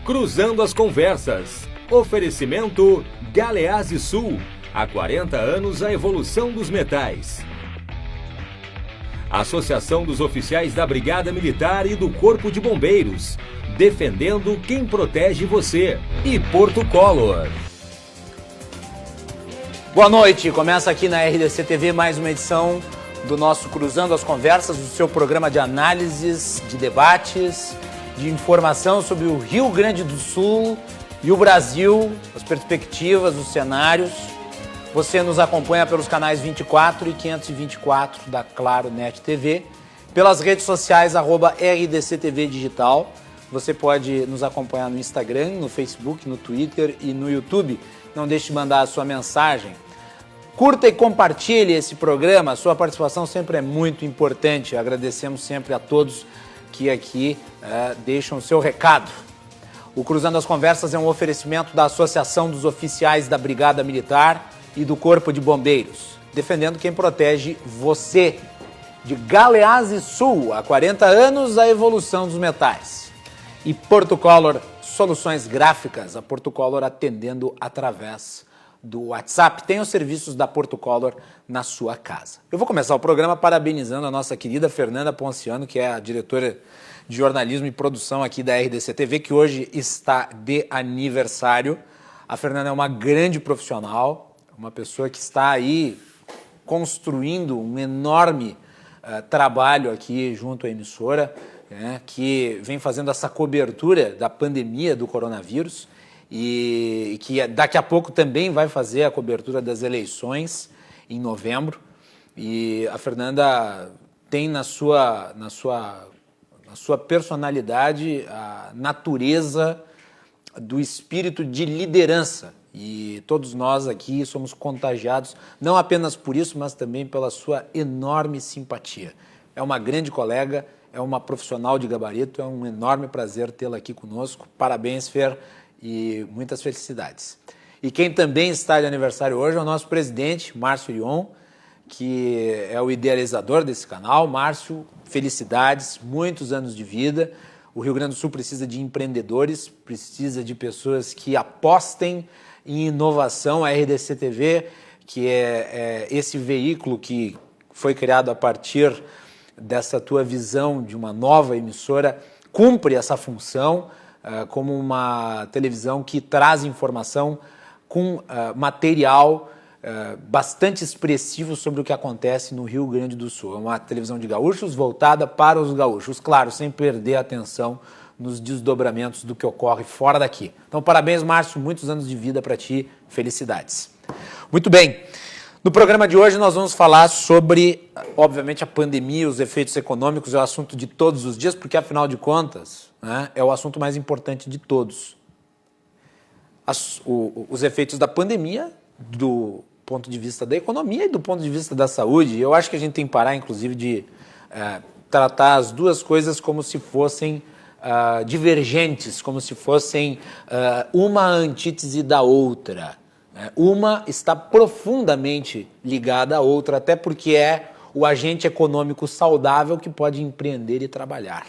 Cruzando as Conversas. Oferecimento Galeazzi Sul. Há 40 anos a evolução dos metais. Associação dos Oficiais da Brigada Militar e do Corpo de Bombeiros. Defendendo quem protege você. E Porto Color. Boa noite, começa aqui na RDC TV mais uma edição do nosso Cruzando as Conversas, do seu programa de análises, de debates, de informação sobre o Rio Grande do Sul e o Brasil, as perspectivas, os cenários. Você nos acompanha pelos canais 24 e 524 da Claro Net TV, pelas redes sociais @RDCTV Digital. Você pode nos acompanhar no Instagram, no Facebook, no Twitter e no YouTube. Não deixe de mandar a sua mensagem. Curta e compartilhe esse programa, a sua participação sempre é muito importante. Agradecemos sempre a todos que aqui deixam o seu recado. O Cruzando as Conversas é um oferecimento da Associação dos Oficiais da Brigada Militar e do Corpo de Bombeiros, defendendo quem protege você. De Galeazzi Sul, há 40 anos, a evolução dos metais. E Porto Color, soluções gráficas, a Porto Color atendendo através do WhatsApp. Tem os serviços da Porto Color na sua casa. Eu vou começar o programa parabenizando a nossa querida Fernanda Ponciano, que é a diretora de jornalismo e produção aqui da RDC TV, que hoje está de aniversário. A Fernanda é uma grande profissional, uma pessoa que está aí construindo um enorme trabalho aqui junto à emissora, que vem fazendo essa cobertura da pandemia do coronavírus e que daqui a pouco também vai fazer a cobertura das eleições em novembro. E a Fernanda tem na sua personalidade a natureza do espírito de liderança. E todos nós aqui somos contagiados, não apenas por isso, mas também pela sua enorme simpatia. É uma grande colega, é uma profissional de gabarito, é um enorme prazer tê-la aqui conosco. Parabéns, Fer, e muitas felicidades. E quem também está de aniversário hoje é o nosso presidente, Márcio Ion, que é o idealizador desse canal. Márcio, felicidades, muitos anos de vida. O Rio Grande do Sul precisa de empreendedores, precisa de pessoas que apostem em inovação. A RDC TV, que é esse veículo que foi criado a partir dessa tua visão de uma nova emissora, cumpre essa função como uma televisão que traz informação com material bastante expressivo sobre o que acontece no Rio Grande do Sul. É uma televisão de gaúchos voltada para os gaúchos, claro, sem perder a atenção nos desdobramentos do que ocorre fora daqui. Então, parabéns, Márcio, muitos anos de vida para ti, felicidades. Muito bem, no programa de hoje nós vamos falar sobre, obviamente, a pandemia, os efeitos econômicos, é o assunto de todos os dias, porque, afinal de contas, é o assunto mais importante de todos. Os efeitos da pandemia, do ponto de vista da economia e do ponto de vista da saúde. Eu acho que a gente tem que parar, inclusive, de tratar as duas coisas como se fossem divergentes, como se fossem uma antítese da outra. Uma está profundamente ligada à outra, até porque é o agente econômico saudável que pode empreender e trabalhar.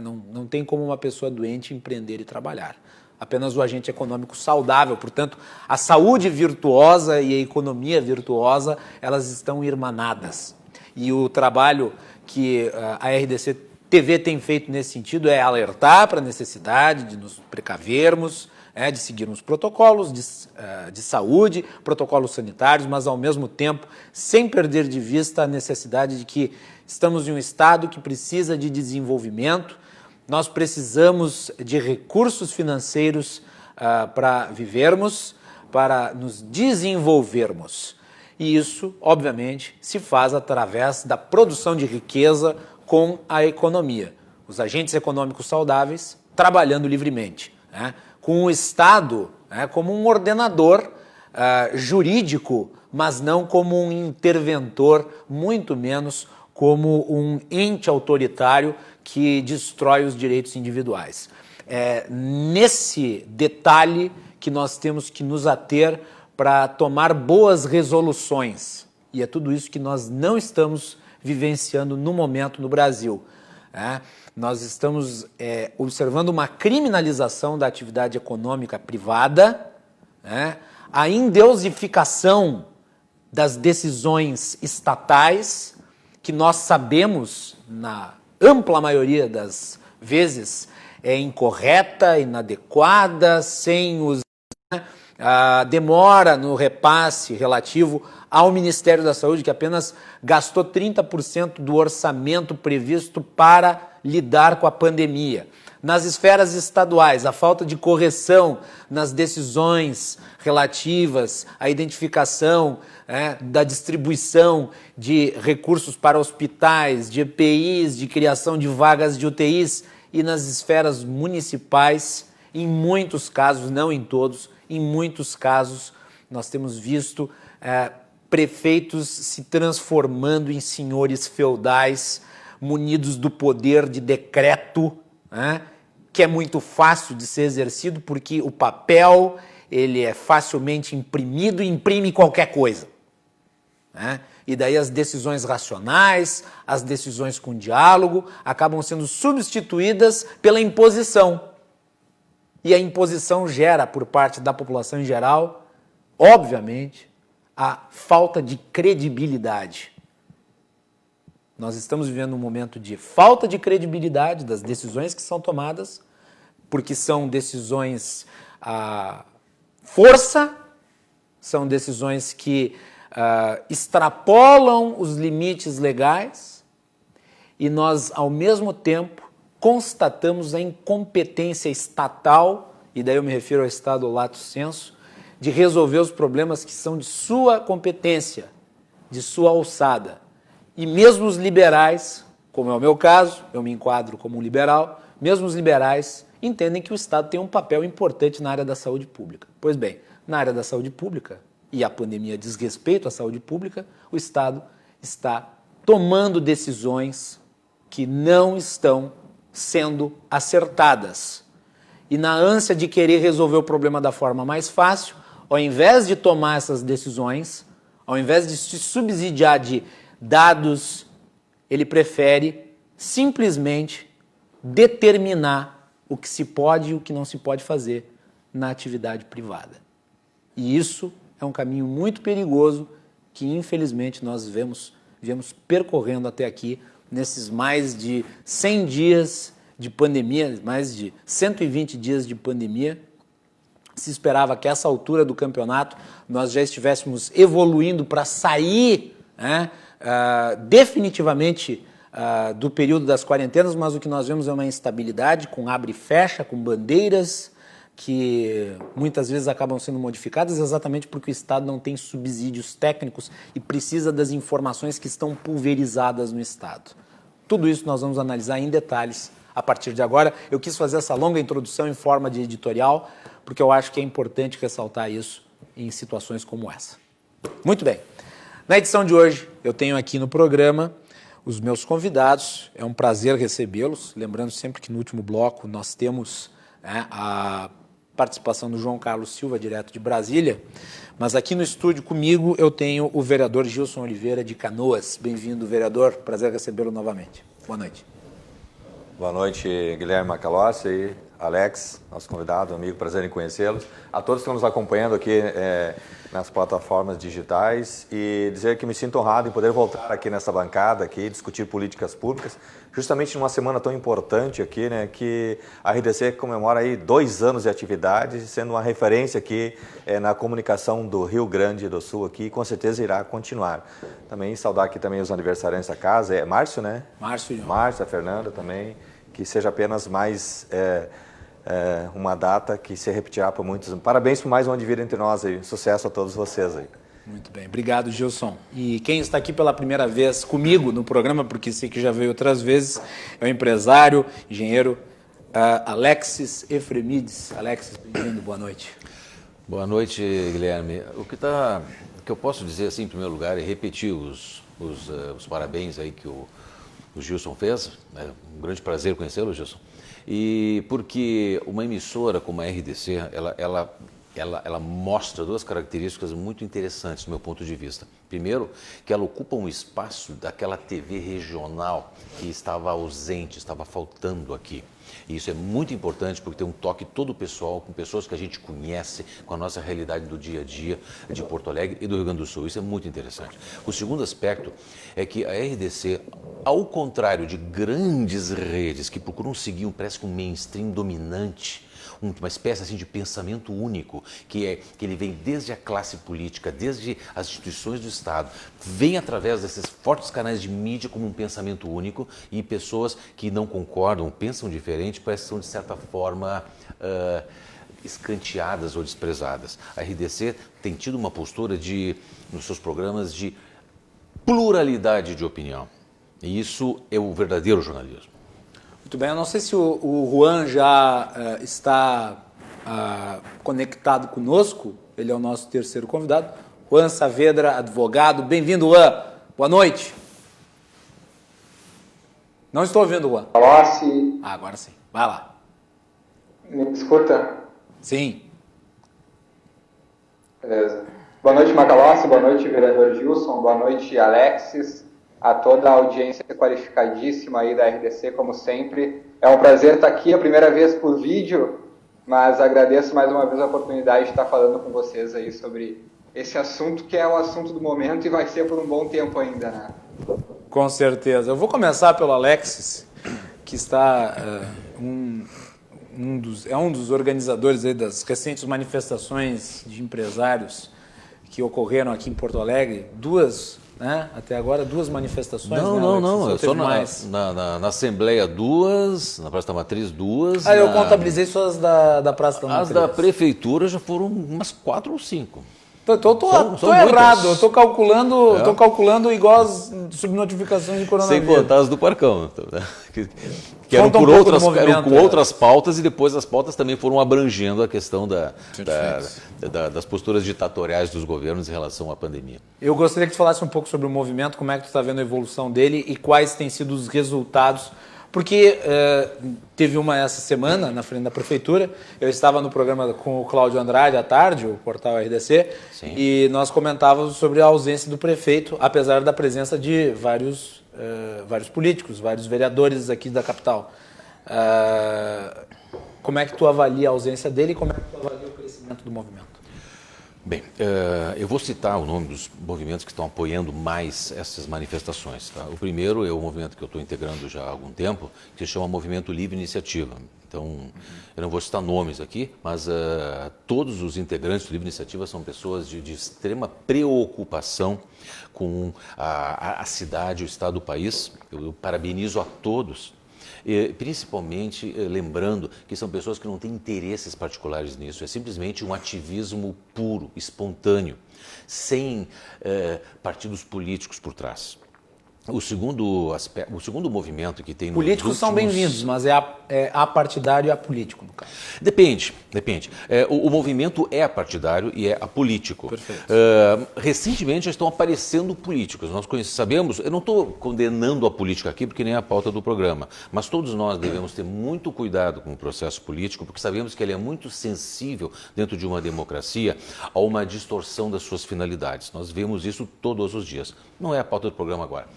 Não tem como uma pessoa doente empreender e trabalhar. Apenas o agente econômico saudável. Portanto, a saúde virtuosa e a economia virtuosa, elas estão irmanadas. E o trabalho que a RDC TV tem feito nesse sentido é alertar para a necessidade de nos precavermos, de seguirmos protocolos de saúde, protocolos sanitários, mas ao mesmo tempo sem perder de vista a necessidade de que estamos em um estado que precisa de desenvolvimento. Nós precisamos de recursos financeiros para vivermos, para nos desenvolvermos. E isso, obviamente, se faz através da produção de riqueza com a economia. Os agentes econômicos saudáveis trabalhando livremente, com o Estado como um ordenador jurídico, mas não como um interventor, muito menos como um ente autoritário que destrói os direitos individuais. É nesse detalhe que nós temos que nos ater para tomar boas resoluções. E é tudo isso que nós não estamos vivenciando no momento no Brasil. nós estamos observando uma criminalização da atividade econômica privada, né? A endeusificação das decisões estatais, que nós sabemos, na ampla maioria das vezes, é incorreta, inadequada, sem os... A demora no repasse relativo ao Ministério da Saúde, que apenas gastou 30% do orçamento previsto para lidar com a pandemia. Nas esferas estaduais, a falta de correção nas decisões relativas à identificação da distribuição de recursos para hospitais, de EPIs, de criação de vagas de UTIs, e nas esferas municipais, em muitos casos, não em todos, em muitos casos, nós temos visto prefeitos se transformando em senhores feudais, munidos do poder de decreto, que é muito fácil de ser exercido, porque o papel ele é facilmente imprimido e imprime qualquer coisa. E daí as decisões racionais, as decisões com diálogo, acabam sendo substituídas pela imposição. E a imposição gera, por parte da população em geral, obviamente, a falta de credibilidade. Nós estamos vivendo um momento de falta de credibilidade das decisões que são tomadas, porque são decisões à força, são decisões que extrapolam os limites legais, e nós, ao mesmo tempo, constatamos a incompetência estatal, e daí eu me refiro ao Estado lato sensu, de resolver os problemas que são de sua competência, de sua alçada. E mesmo os liberais, como é o meu caso, eu me enquadro como um liberal, mesmo os liberais entendem que o Estado tem um papel importante na área da saúde pública. Pois bem, na área da saúde pública, e a pandemia diz respeito à saúde pública, o Estado está tomando decisões que não estão sendo acertadas. E na ânsia de querer resolver o problema da forma mais fácil, ao invés de tomar essas decisões, ao invés de se subsidiar de dados, ele prefere simplesmente determinar o que se pode e o que não se pode fazer na atividade privada. E isso é um caminho muito perigoso que, infelizmente, nós viemos percorrendo até aqui, nesses mais de 100 dias de pandemia, mais de 120 dias de pandemia. Se esperava que a essa altura do campeonato nós já estivéssemos evoluindo para sair definitivamente do período das quarentenas, mas o que nós vemos é uma instabilidade com abre e fecha, com bandeiras que muitas vezes acabam sendo modificadas exatamente porque o Estado não tem subsídios técnicos e precisa das informações que estão pulverizadas no Estado. Tudo isso nós vamos analisar em detalhes a partir de agora. Eu quis fazer essa longa introdução em forma de editorial, porque eu acho que é importante ressaltar isso em situações como essa. Muito bem. Na edição de hoje, eu tenho aqui no programa os meus convidados. É um prazer recebê-los. Lembrando sempre que no último bloco nós temos a participação do João Carlos Silva, direto de Brasília. Mas aqui no estúdio comigo eu tenho o vereador Gilson Oliveira de Canoas. Bem-vindo, vereador. Prazer recebê-lo novamente. Boa noite. Boa noite, Guilherme Macalossi e Alex, nosso convidado, amigo, prazer em conhecê-los. A todos que estão nos acompanhando aqui nas plataformas digitais, e dizer que me sinto honrado em poder voltar aqui nessa bancada, aqui, discutir políticas públicas, justamente numa semana tão importante aqui, né, que a RDC comemora aí 2 anos de atividade, sendo uma referência aqui na comunicação do Rio Grande do Sul aqui, e com certeza irá continuar. Também saudar aqui também os aniversariantes da casa, é Márcio, né? Márcio, a Fernanda também, que seja apenas mais uma data que se repetirá por muitos anos. Parabéns por mais um ano de vida entre nós aí. Sucesso a todos vocês aí. Muito bem, obrigado, Gilson. E quem está aqui pela primeira vez comigo no programa, porque sei que já veio outras vezes, é o empresário, engenheiro Alexis Efremides. Alexis, bem-vindo, boa noite. Boa noite, Guilherme. O que eu posso dizer, assim, em primeiro lugar, é repetir os parabéns aí que o Gilson fez. É um grande prazer conhecê-lo, Gilson. E porque uma emissora como a RDC, ela ela mostra duas características muito interessantes do meu ponto de vista. Primeiro, que ela ocupa um espaço daquela TV regional que estava ausente, estava faltando aqui. E isso é muito importante porque tem um toque todo pessoal, com pessoas que a gente conhece, com a nossa realidade do dia a dia de Porto Alegre e do Rio Grande do Sul. Isso é muito interessante. O segundo aspecto é que a RDC, ao contrário de grandes redes que procuram seguir parece que um mainstream dominante, uma espécie assim de pensamento único, que ele vem desde a classe política, desde as instituições do Estado, vem através desses fortes canais de mídia como um pensamento único, e pessoas que não concordam, pensam diferente, parece que são de certa forma escanteadas ou desprezadas. A RDC tem tido uma postura nos seus programas de pluralidade de opinião, e isso é o verdadeiro jornalismo. Muito bem, eu não sei se o Juan já está conectado conosco, ele é o nosso terceiro convidado. Juan Saavedra, advogado. Bem-vindo, Juan. Boa noite. Não estou ouvindo, Juan. Macalossi. Agora sim. Vai lá. Me escuta? Sim. Beleza. Boa noite, Macalossi. Boa noite, vereador Gilson. Boa noite, Alexis. A toda a audiência qualificadíssima aí da RDC, como sempre. É um prazer estar aqui, a primeira vez por vídeo, mas agradeço mais uma vez a oportunidade de estar falando com vocês aí sobre esse assunto, que é o assunto do momento e vai ser por um bom tempo ainda, né? Com certeza. Eu vou começar pelo Alexis, que está um dos organizadores aí das recentes manifestações de empresários que ocorreram aqui em Porto Alegre. Até agora, duas manifestações. Não. Só na Assembleia duas, na Praça da Matriz duas. Eu contabilizei só as da Praça da Matriz. As da Prefeitura já foram umas 4 ou 5. Então, tô errado, eu tô calculando igual as subnotificações de coronavírus. Sem contar as do Parcão. Que eram com outras pautas, e depois as pautas também foram abrangendo a questão das posturas ditatoriais dos governos em relação à pandemia. Eu gostaria que tu falasse um pouco sobre o movimento, como é que tu está vendo a evolução dele e quais têm sido os resultados. Porque teve uma essa semana, na frente da Prefeitura, eu estava no programa com o Cláudio Andrade à tarde, o portal RDC, Sim. E nós comentávamos sobre a ausência do prefeito, apesar da presença de vários políticos, vários vereadores aqui da capital. Como é que tu avalia a ausência dele e como é que tu avalia o crescimento do movimento? Bem, eu vou citar o nome dos movimentos que estão apoiando mais essas manifestações. Tá? O primeiro é o movimento que eu estou integrando já há algum tempo, que se chama Movimento Livre Iniciativa. Então, eu não vou citar nomes aqui, mas todos os integrantes do Livre Iniciativa são pessoas de extrema preocupação com a cidade, o estado do país. Eu parabenizo a todos. Principalmente lembrando que são pessoas que não têm interesses particulares nisso, é simplesmente um ativismo puro, espontâneo, sem partidos políticos por trás. O segundo movimento que tem... Políticos são bem-vindos, mas é apartidário e apolítico, no caso. Depende. O movimento é apartidário e é apolítico. Perfeito. Recentemente já estão aparecendo políticos. Nós sabemos, eu não estou condenando a política aqui, porque nem é a pauta do programa, mas todos nós devemos ter muito cuidado com o processo político, porque sabemos que ele é muito sensível dentro de uma democracia a uma distorção das suas finalidades. Nós vemos isso todos os dias. Não é a pauta do programa agora.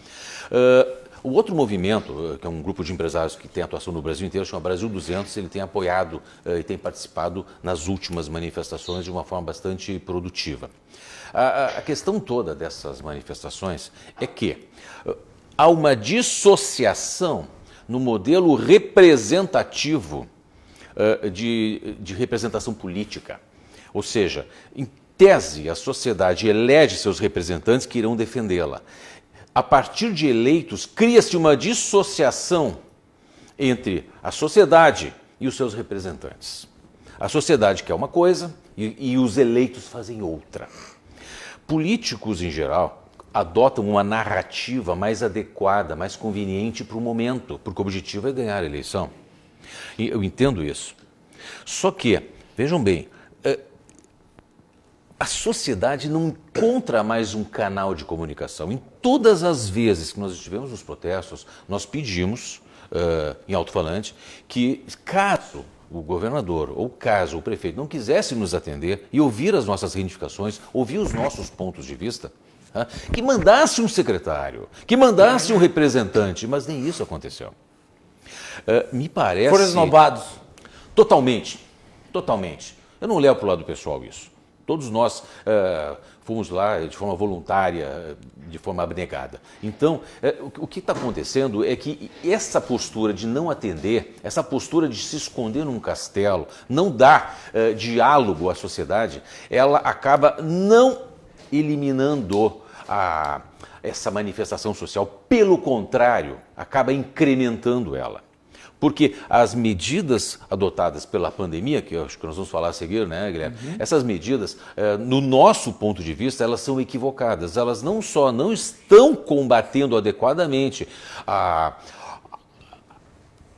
O outro movimento, que é um grupo de empresários que tem atuação no Brasil inteiro, chama Brasil 200, ele tem apoiado e tem participado nas últimas manifestações de uma forma bastante produtiva. A questão toda dessas manifestações é que há uma dissociação no modelo representativo de representação política. Ou seja, em tese, a sociedade elege seus representantes que irão defendê-la. A partir de eleitos, cria-se uma dissociação entre a sociedade e os seus representantes. A sociedade quer uma coisa e os eleitos fazem outra. Políticos, em geral, adotam uma narrativa mais adequada, mais conveniente para o momento, porque o objetivo é ganhar a eleição. E eu entendo isso. Só que, vejam bem, a sociedade não encontra mais um canal de comunicação. Em todas as vezes que nós estivemos nos protestos, nós pedimos, em alto-falante, que caso o governador, ou caso o prefeito não quisesse nos atender e ouvir as nossas reivindicações, ouvir os nossos pontos de vista, que mandasse um secretário, que mandasse um representante, mas nem isso aconteceu. Me parece... Foram esnobados. Totalmente. Eu não levo para o lado pessoal isso. Todos nós fomos lá de forma voluntária, de forma abnegada. Então, o que está acontecendo é que essa postura de não atender, essa postura de se esconder num castelo, não dar diálogo à sociedade, ela acaba não eliminando essa manifestação social. Pelo contrário, acaba incrementando ela. Porque as medidas adotadas pela pandemia, que eu acho que nós vamos falar a seguir, né, Guilherme? Essas medidas, no nosso ponto de vista, elas são equivocadas. Elas não só não estão combatendo adequadamente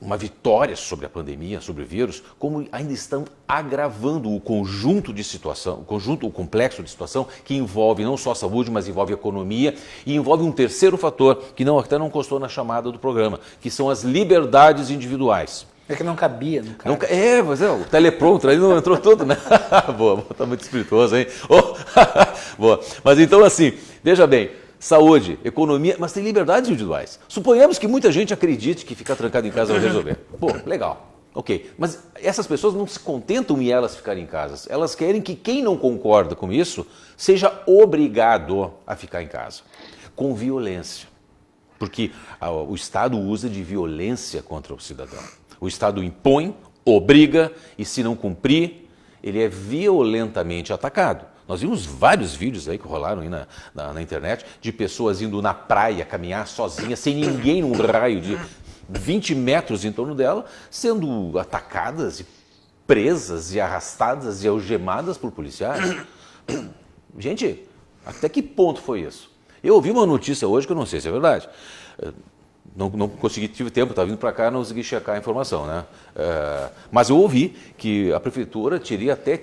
uma vitória sobre a pandemia, sobre o vírus, como ainda estão agravando o conjunto de situação, o complexo de situação que envolve não só a saúde, mas envolve a economia e envolve um terceiro fator que até não constou na chamada do programa, que são as liberdades individuais. É que não cabia no caso. Mas o teleprompter aí não entrou tudo, né? Boa, tá muito espirituoso, hein? Boa. Mas então assim, veja bem, saúde, economia, mas tem liberdades individuais. Suponhamos que muita gente acredite que ficar trancado em casa vai resolver. Pô, legal, ok. Mas essas pessoas não se contentam em elas ficarem em casa. Elas querem que quem não concorda com isso seja obrigado a ficar em casa, com violência. Porque o Estado usa de violência contra o cidadão. O Estado impõe, obriga e se não cumprir, ele é violentamente atacado. Nós vimos vários vídeos aí que rolaram aí na internet de pessoas indo na praia caminhar sozinhas, sem ninguém num raio de 20 metros em torno dela, sendo atacadas e presas e arrastadas e algemadas por policiais. Gente, até que ponto foi isso? Eu ouvi uma notícia hoje que eu não sei se é verdade. Não consegui, tive tempo, estava vindo para cá, não consegui checar a informação, né? Mas eu ouvi que a prefeitura teria até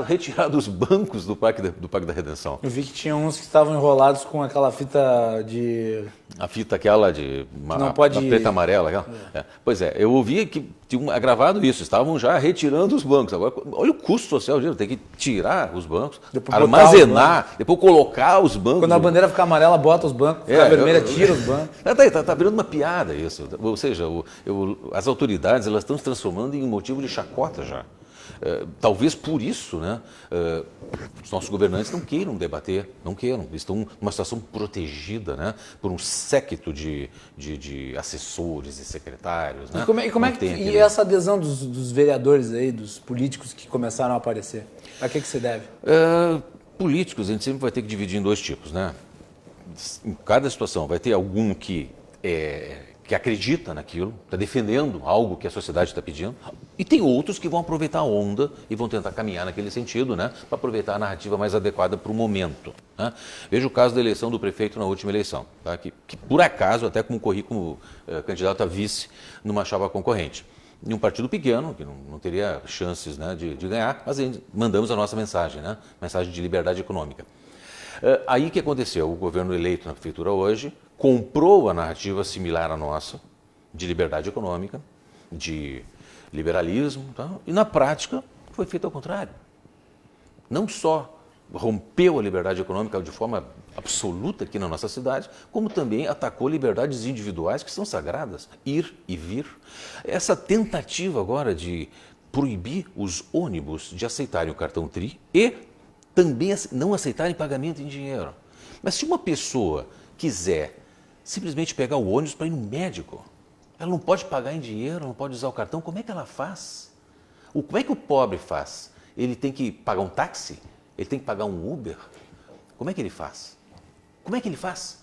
retirado os bancos do Parque da Redenção. Eu vi que tinha uns que estavam enrolados com aquela fita de... A fita aquela de... Não pode... preta e amarela. Aquela. Pois é, eu ouvi que tinham agravado isso, estavam já retirando os bancos. Agora, olha o custo social disso, tem que tirar os bancos, depois armazenar, depois colocar os bancos. Quando a bandeira ficar amarela, bota os bancos, ficar vermelha, tira os bancos. Tá virando uma piada isso. Ou seja, as autoridades elas estão se transformando em motivo de chacota já. Talvez por isso, né, os nossos governantes não queiram debater, estão numa situação protegida, né, por um séquito de assessores e secretários. Né? E essa adesão dos vereadores aí, dos políticos que começaram a aparecer? A que se deve? Políticos, a gente sempre vai ter que dividir em dois tipos, né? Em cada situação vai ter algum que acredita naquilo, está defendendo algo que a sociedade está pedindo, e tem outros que vão aproveitar a onda e vão tentar caminhar naquele sentido, né, para aproveitar a narrativa mais adequada para o momento. Né? Veja o caso da eleição do prefeito na última eleição, tá? que por acaso até concorri como candidato a vice numa chapa concorrente. Em um partido pequeno, que não teria chances, né, de ganhar, mas mandamos a nossa mensagem, né, mensagem de liberdade econômica. Aí o que aconteceu? O governo eleito na prefeitura hoje comprou a narrativa similar à nossa, de liberdade econômica, de liberalismo, tá? E na prática foi feito ao contrário. Não só rompeu a liberdade econômica de forma absoluta aqui na nossa cidade, como também atacou liberdades individuais que são sagradas, ir e vir. Essa tentativa agora de proibir os ônibus de aceitarem o cartão TRI e também não aceitarem pagamento em dinheiro. Mas se uma pessoa quiser simplesmente pegar o ônibus para ir no médico, ela não pode pagar em dinheiro, não pode usar o cartão, como é que ela faz? Como é que o pobre faz? Ele tem que pagar um táxi? Ele tem que pagar um Uber? Como é que ele faz? Como é que ele faz?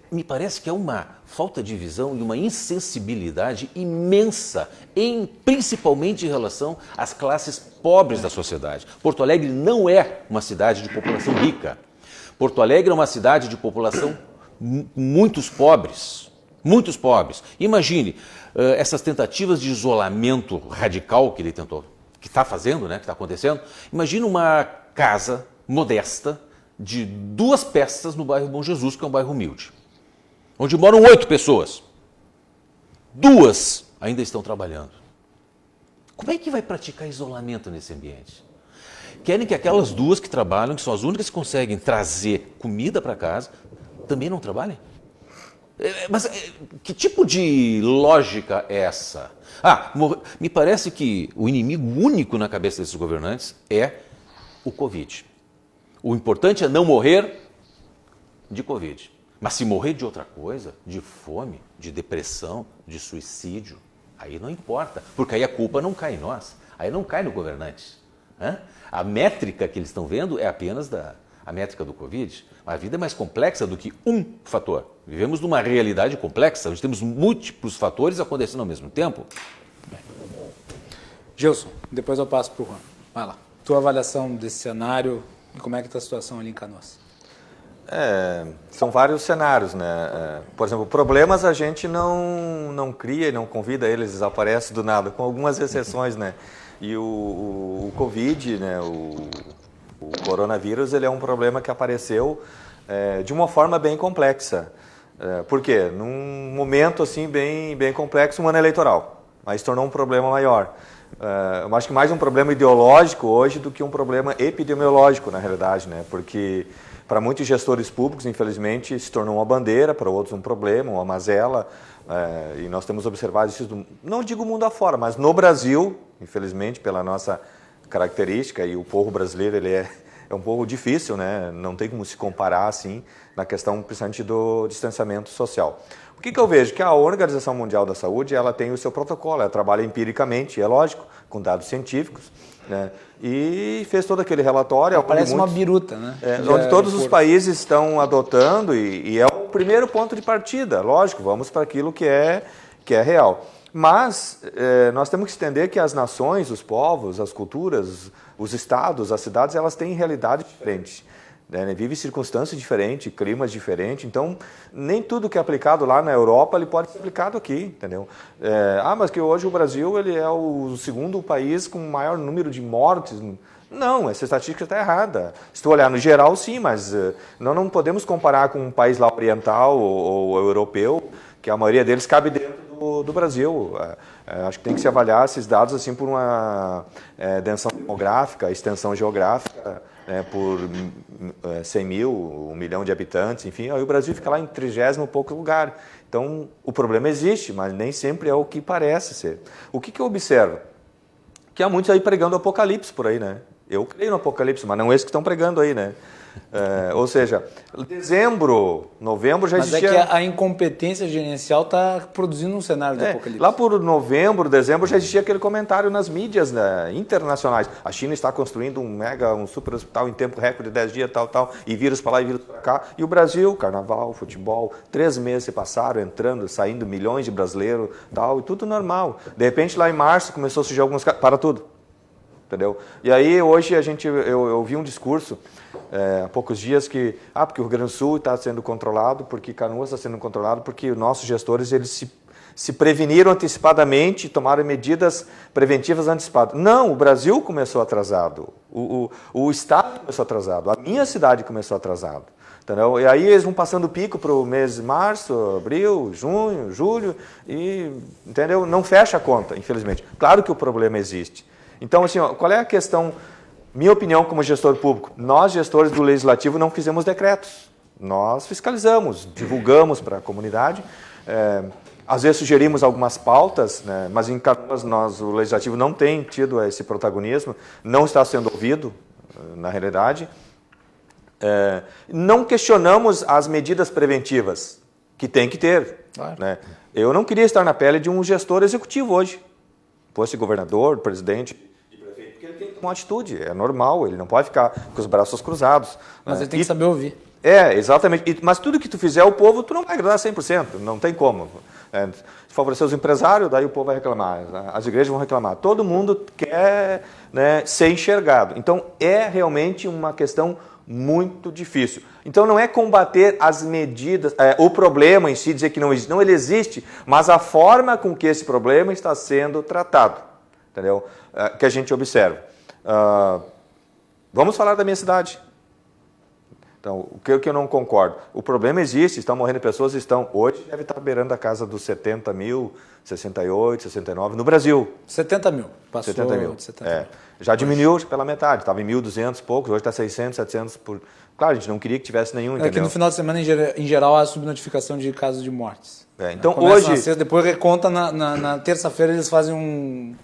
Me parece que é uma falta de visão e uma insensibilidade imensa, principalmente em relação às classes pobres da sociedade. Porto Alegre não é uma cidade de população rica. Porto Alegre é uma cidade de população muitos pobres. Imagine essas tentativas de isolamento radical que ele tentou, que está fazendo, né, que está acontecendo. Imagine uma casa modesta de 2 peças no bairro Bom Jesus, que é um bairro humilde, onde moram 8 pessoas. 2 ainda estão trabalhando. Como é que vai praticar isolamento nesse ambiente? Querem que aquelas duas que trabalham, que são as únicas que conseguem trazer comida para casa, também não trabalhem? Mas que tipo de lógica é essa? Me parece que o inimigo único na cabeça desses governantes é o Covid. O importante é não morrer de Covid. Mas se morrer de outra coisa, de fome, de depressão, de suicídio, aí não importa, porque aí a culpa não cai em nós, aí não cai no governante. A métrica que eles estão vendo é apenas a métrica do Covid. A vida é mais complexa do que um fator. Vivemos numa realidade complexa, onde temos múltiplos fatores acontecendo ao mesmo tempo. Gilson, depois eu passo para o Juan. Vai lá. Tua avaliação desse cenário e como é que está a situação ali em Canoas? São vários cenários, né? Por exemplo, problemas a gente não cria e não convida eles, eles aparecem do nada, com algumas exceções, né? E o Covid, né? O coronavírus, ele é um problema que apareceu de uma forma bem complexa. Por quê? Num momento assim bem complexo, um ano eleitoral, mas tornou um problema maior. Eu acho que mais um problema ideológico hoje do que um problema epidemiológico, na realidade, né? Porque para muitos gestores públicos, infelizmente, se tornou uma bandeira, para outros um problema, uma mazela, e nós temos observado isso, não digo mundo afora, mas no Brasil, infelizmente, pela nossa característica, e o povo brasileiro ele é um povo difícil, né? Não tem como se comparar assim na questão principalmente do distanciamento social. O que eu vejo? Que a Organização Mundial da Saúde ela tem o seu protocolo, ela trabalha empiricamente, é lógico, com dados científicos, né? E fez todo aquele relatório. Parece uma biruta, né? Onde todos os países estão adotando e é o primeiro ponto de partida. Lógico, vamos para aquilo que é real. Mas nós temos que entender que as nações, os povos, as culturas, os estados, as cidades, elas têm realidades diferentes. Vivem circunstâncias diferentes, climas diferentes, então nem tudo que é aplicado lá na Europa ele pode ser aplicado aqui, entendeu? Mas que hoje o Brasil ele é o segundo país com maior número de mortes. Não, essa estatística está errada. Se tu olhar no geral, sim, mas nós não podemos comparar com um país lá oriental ou europeu, que a maioria deles cabe dentro do Brasil. Acho que tem que se avaliar esses dados assim por uma densão demográfica, extensão geográfica, por 100 mil, 1 milhão de habitantes, enfim, aí o Brasil fica lá em 30º pouco lugar. Então, o problema existe, mas nem sempre é o que parece ser. O que eu observo? Que há muitos aí pregando o apocalipse por aí, né? Eu creio no apocalipse, mas não esses que estão pregando aí, né? Ou seja, dezembro, novembro já existia... Mas é que a incompetência gerencial está produzindo um cenário de apocalipse. Lá por novembro, dezembro, já existia aquele comentário nas mídias, né, internacionais. A China está construindo um super hospital em tempo recorde, 10 dias, tal, e vírus para lá e vírus para cá. E o Brasil, carnaval, futebol, 3 meses se passaram, entrando, saindo milhões de brasileiros, tal, e tudo normal. De repente, lá em março, começou a surgir alguns... Para tudo. Entendeu? E aí, hoje, eu vi um discurso há poucos dias que porque o Rio Grande do Sul está sendo controlado, porque Canoas está sendo controlado, porque os nossos gestores eles se preveniram antecipadamente, tomaram medidas preventivas antecipadas. Não, o Brasil começou atrasado, o Estado começou atrasado, a minha cidade começou atrasado. Entendeu? E aí eles vão passando o pico para o mês de março, abril, junho, julho, e entendeu? Não fecha a conta, infelizmente. Claro que o problema existe. Então, assim, qual é a questão, minha opinião como gestor público? Nós, gestores do Legislativo, não fizemos decretos. Nós fiscalizamos, divulgamos para a comunidade. Às vezes sugerimos algumas pautas, né, mas em Canoas o Legislativo não tem tido esse protagonismo, não está sendo ouvido, na realidade. Não questionamos as medidas preventivas, que tem que ter. Claro. Né? Eu não queria estar na pele de um gestor executivo hoje. Fosse governador, presidente e prefeito, porque ele tem que tomar uma atitude, é normal, ele não pode ficar com os braços cruzados. Mas ele tem que saber ouvir. Exatamente. Mas tudo que tu fizer o povo, tu não vai agradar 100%, não tem como. Se favorecer os empresários, daí o povo vai reclamar, as igrejas vão reclamar. Todo mundo quer, né, ser enxergado. Então, é realmente uma questão muito difícil. Então, não é combater as medidas, o problema em si, dizer que não existe. Não, ele existe, mas a forma com que esse problema está sendo tratado, entendeu? Que a gente observa. Vamos falar da minha cidade. Então, o que eu não concordo? O problema existe, estão morrendo pessoas, hoje deve estar beirando a casa dos 70 mil, 68, 69, no Brasil. 70 mil. Passou 70 mil. de 70 mil. Já diminuiu pela metade, estava em 1.200 e poucos, hoje está 600, 700 por... Claro, a gente não queria que tivesse nenhum, entendeu? É que no final de semana, em geral, há subnotificação de casos de mortes. Então Começa hoje... na sexta, depois reconta na terça-feira, eles fazem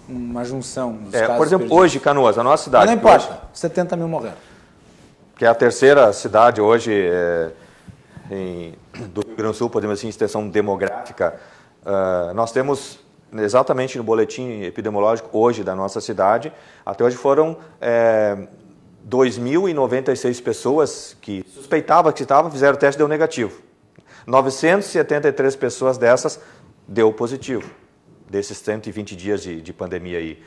uma junção dos casos por exemplo, perdidos. hoje, Canoas, a nossa cidade... Mas não importa, 70 mil morreram. Que é a terceira cidade hoje do Rio Grande do Sul, podemos dizer, em extensão demográfica. Nós temos, exatamente no boletim epidemiológico hoje da nossa cidade, até hoje foram 2.096 pessoas que suspeitavam que estavam, fizeram o teste e deu negativo. 973 pessoas dessas deu positivo, desses 120 dias de pandemia aí.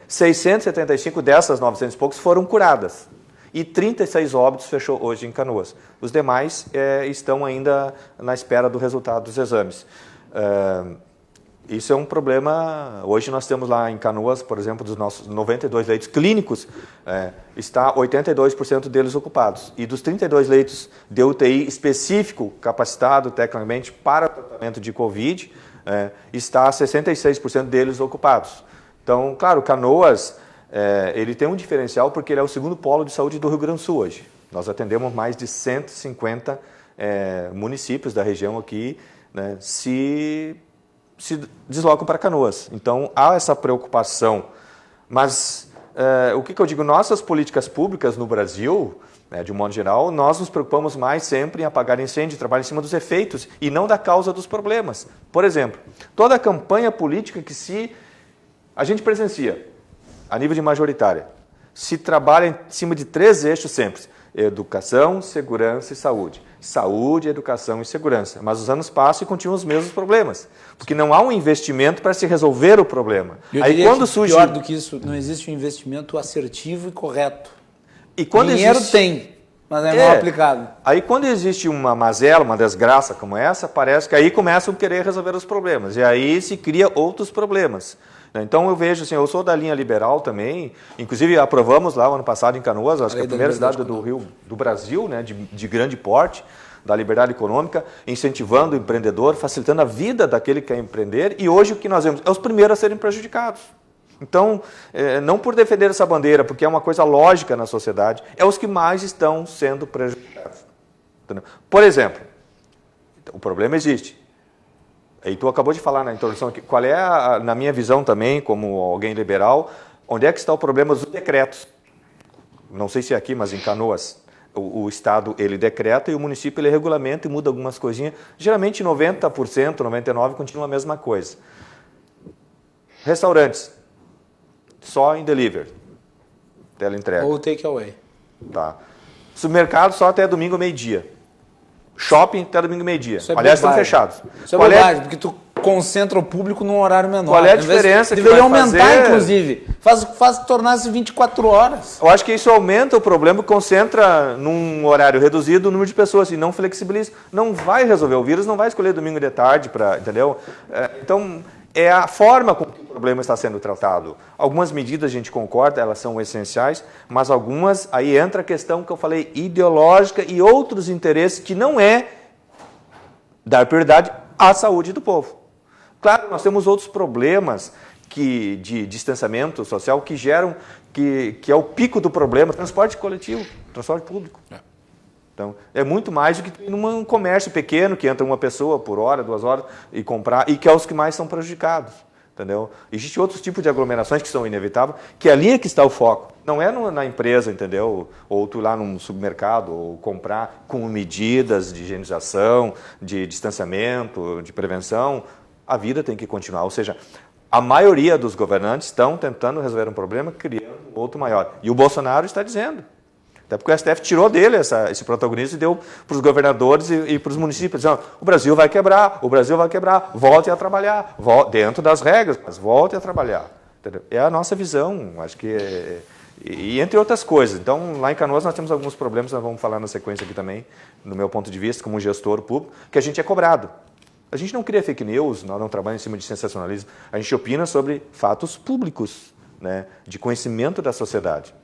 675 dessas 900 e poucos foram curadas. E 36 óbitos fechou hoje em Canoas. Os demais estão ainda na espera do resultado dos exames. Isso é um problema. Hoje nós temos lá em Canoas, por exemplo, dos nossos 92 leitos clínicos, está 82% deles ocupados. E dos 32 leitos de UTI específico, capacitado tecnicamente para tratamento de Covid, está 66% deles ocupados. Então, claro, Canoas... ele tem um diferencial porque ele é o segundo polo de saúde do Rio Grande do Sul hoje. Nós atendemos mais de 150 municípios da região aqui, né, se deslocam para Canoas. Então, há essa preocupação. Mas, o que eu digo? Nossas políticas públicas no Brasil, de um modo geral, nós nos preocupamos mais sempre em apagar incêndio, trabalhar em cima dos efeitos e não da causa dos problemas. Por exemplo, toda a campanha política que a gente presencia, a nível de majoritária, se trabalha em cima de 3 eixos sempre: educação, segurança e saúde. Saúde, educação e segurança. Mas os anos passam e continuam os mesmos problemas, porque não há um investimento para se resolver o problema. Aí quando surge pior do que isso, não existe um investimento assertivo e correto. E quando dinheiro tem, mas é mal aplicado. Aí quando existe uma mazela, uma desgraça como essa, parece que aí começam a querer resolver os problemas. E aí se cria outros problemas. Então eu vejo, assim, eu sou da linha liberal também, inclusive aprovamos lá o ano passado em Canoas, acho que a primeira cidade do Brasil, né, de grande porte, da liberdade econômica, incentivando o empreendedor, facilitando a vida daquele que quer empreender, e hoje o que nós vemos é os primeiros a serem prejudicados. Então, não por defender essa bandeira, porque é uma coisa lógica na sociedade, é os que mais estão sendo prejudicados. Entendeu? Por exemplo, o problema existe. E tu acabou de falar na introdução aqui, qual é, na minha visão também, como alguém liberal, onde é que está o problema dos decretos? Não sei se é aqui, mas em Canoas, o Estado ele decreta e o município ele regulamenta e muda algumas coisinhas. Geralmente 90%, 99% continua a mesma coisa. Restaurantes, só em delivery, teleentrega. Ou take away. Tá. Supermercado só até domingo meio-dia. Shopping até domingo meio-dia. Aliás, estão fechados. Isso é bobagem, porque tu concentra o público num horário menor. Qual é a diferença que deveria vai aumentar, fazer? inclusive. Faz tornar-se 24 horas. Eu acho que isso aumenta o problema, concentra num horário reduzido o número de pessoas e não flexibiliza. Não vai resolver. O vírus não vai escolher domingo de tarde, entendeu? Então, é a forma como o problema está sendo tratado. Algumas medidas a gente concorda, elas são essenciais, mas algumas, aí entra a questão que eu falei, ideológica e outros interesses que não é dar prioridade à saúde do povo. Claro, nós temos outros problemas de distanciamento social que geram, que é o pico do problema, transporte coletivo, transporte público. Então, é muito mais do que num comércio pequeno, que entra uma pessoa por hora, 2 horas, e comprar, e que é os que mais são prejudicados. Entendeu? Existem outros tipos de aglomerações que são inevitáveis, que é ali é que está o foco. Não é na empresa, entendeu? Ou tu ir lá num supermercado, ou comprar com medidas de higienização, de distanciamento, de prevenção. A vida tem que continuar. Ou seja, a maioria dos governantes estão tentando resolver um problema, criando um outro maior. E o Bolsonaro está dizendo. Até porque o STF tirou dele esse protagonismo e deu para os governadores e para os municípios. Dizendo, o Brasil vai quebrar, volte a trabalhar, dentro das regras, mas volte a trabalhar. Entendeu? É a nossa visão, acho que e entre outras coisas. Então, lá em Canoas nós temos alguns problemas, nós vamos falar na sequência aqui também, no meu ponto de vista, como gestor público, que a gente é cobrado. A gente não cria fake news, nós não trabalhamos em cima de sensacionalismo, a gente opina sobre fatos públicos, né, de conhecimento da sociedade.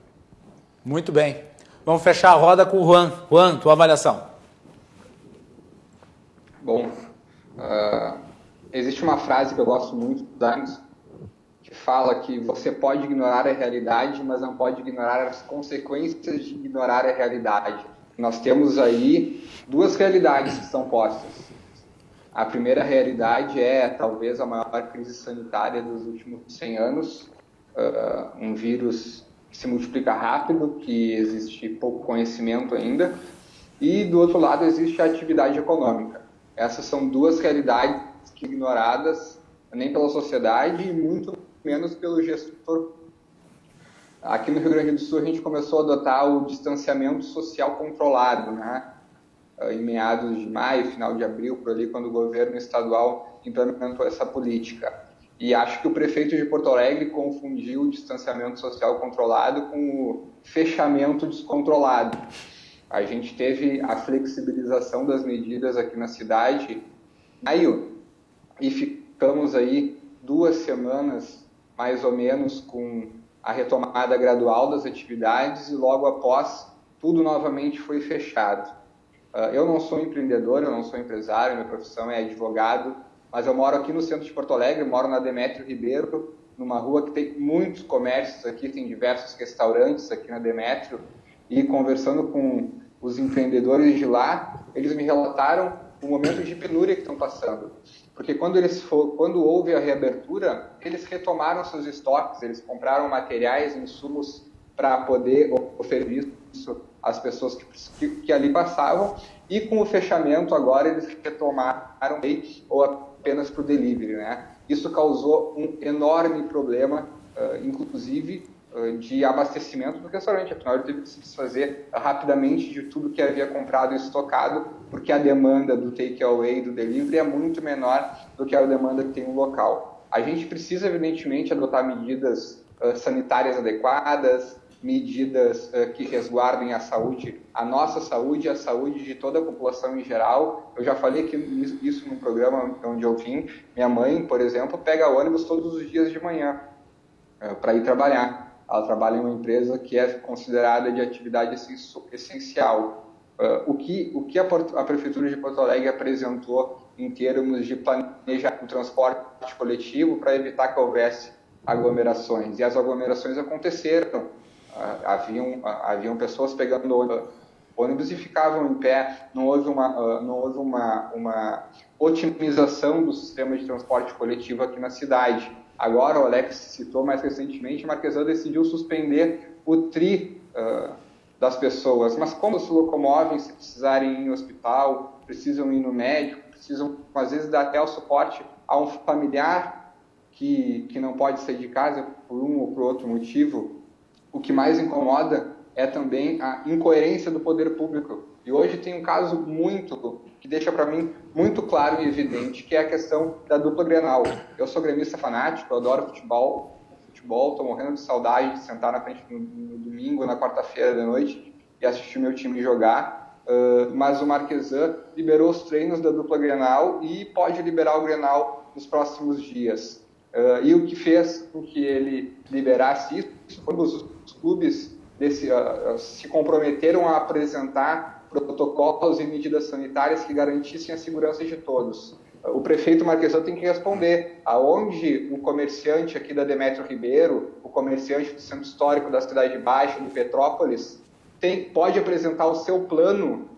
Muito bem. Vamos fechar a roda com o Juan. Juan, tua avaliação. Bom, existe uma frase que eu gosto muito dos anos, que fala que você pode ignorar a realidade, mas não pode ignorar as consequências de ignorar a realidade. Nós temos aí duas realidades que são postas. A primeira realidade é talvez a maior crise sanitária dos últimos 100 anos, um vírus que se multiplica rápido, que existe pouco conhecimento ainda, e do outro lado existe a atividade econômica. Essas são duas realidades que ignoradas nem pela sociedade e muito menos pelo gestor. Aqui no Rio Grande do Sul a gente começou a adotar o distanciamento social controlado, né? Em meados de maio, final de abril, por ali, quando o governo estadual implementou essa política. E acho que o prefeito de Porto Alegre confundiu o distanciamento social controlado com o fechamento descontrolado. A gente teve a flexibilização das medidas aqui na cidade em maio e ficamos aí 2 semanas, mais ou menos, com a retomada gradual das atividades e logo após tudo novamente foi fechado. Eu não sou empreendedor, eu não sou empresário, minha profissão é advogado, mas eu moro aqui no centro de Porto Alegre, moro na Demétrio Ribeiro, numa rua que tem muitos comércios aqui, tem diversos restaurantes aqui na Demétrio, e conversando com os empreendedores de lá, eles me relataram o momento de penúria que estão passando. Porque quando houve a reabertura, eles retomaram seus estoques, eles compraram materiais, insumos para poder oferecer isso às pessoas que ali passavam, e com o fechamento agora eles retomaram ou apenas para o delivery, né? Isso causou um enorme problema, inclusive de abastecimento do restaurante. Afinal, ele teve que se desfazer rapidamente de tudo que havia comprado e estocado, porque a demanda do take-away e do delivery é muito menor do que a demanda que tem no local. A gente precisa, evidentemente, adotar medidas sanitárias adequadas, medidas que resguardem a saúde, a nossa saúde e a saúde de toda a população em geral. Eu já falei que isso num programa onde eu vim. Minha mãe, por exemplo, pega ônibus todos os dias de manhã para ir trabalhar. Ela trabalha em uma empresa que é considerada de atividade essencial. O que a Prefeitura de Porto Alegre apresentou em termos de planejar o transporte coletivo para evitar que houvesse aglomerações. E as aglomerações aconteceram. Haviam pessoas pegando ônibus e ficavam em pé. Não houve uma otimização do sistema de transporte coletivo aqui na cidade. Agora, o Alex citou mais recentemente, Marquesã decidiu suspender o tri das pessoas. Mas como se locomovem, se precisarem ir no hospital, precisam ir no médico, precisam, às vezes, dar até o suporte a um familiar que não pode sair de casa por um ou por outro motivo. O que mais incomoda é também a incoerência do poder público. E hoje tem um caso que deixa para mim muito claro e evidente, que é a questão da dupla Grenal. Eu sou gremista fanático, eu adoro futebol, estou morrendo de saudade de sentar na frente no domingo, na quarta-feira da noite e assistir meu time jogar. Mas o Marquesã liberou os treinos da dupla Grenal e pode liberar o Grenal nos próximos dias. E o que fez com que ele liberasse isso foi os clubes se comprometeram a apresentar protocolos e medidas sanitárias que garantissem a segurança de todos. O prefeito Marquesã tem que responder aonde o comerciante aqui da Demétrio Ribeiro, o comerciante do centro histórico da Cidade Baixa, de Petrópolis, pode apresentar o seu plano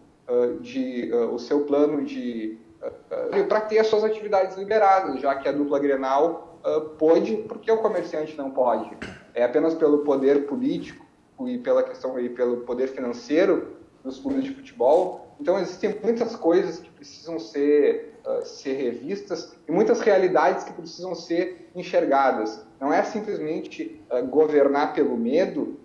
para ter as suas atividades liberadas, já que a dupla Grenal pode, porque o comerciante não pode. É apenas pelo poder político e pelo poder financeiro dos clubes de futebol. Então existem muitas coisas que precisam ser revistas e muitas realidades que precisam ser enxergadas. Não é simplesmente governar pelo medo,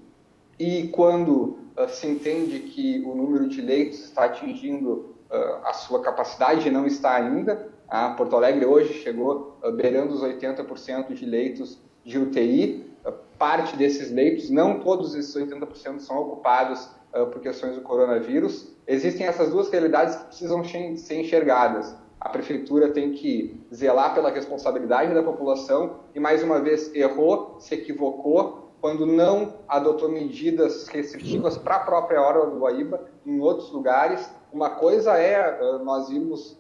e quando se entende que o número de leitos está atingindo a sua capacidade, e não está ainda. Porto Alegre hoje chegou beirando os 80% de leitos de UTI. Parte desses leitos, não todos esses 80% são ocupados por questões do coronavírus. Existem essas duas realidades que precisam ser enxergadas. A prefeitura tem que zelar pela responsabilidade da população e, mais uma vez, errou, se equivocou quando não adotou medidas restritivas para a própria Orla do Guaíba em outros lugares. Uma coisa é nós irmos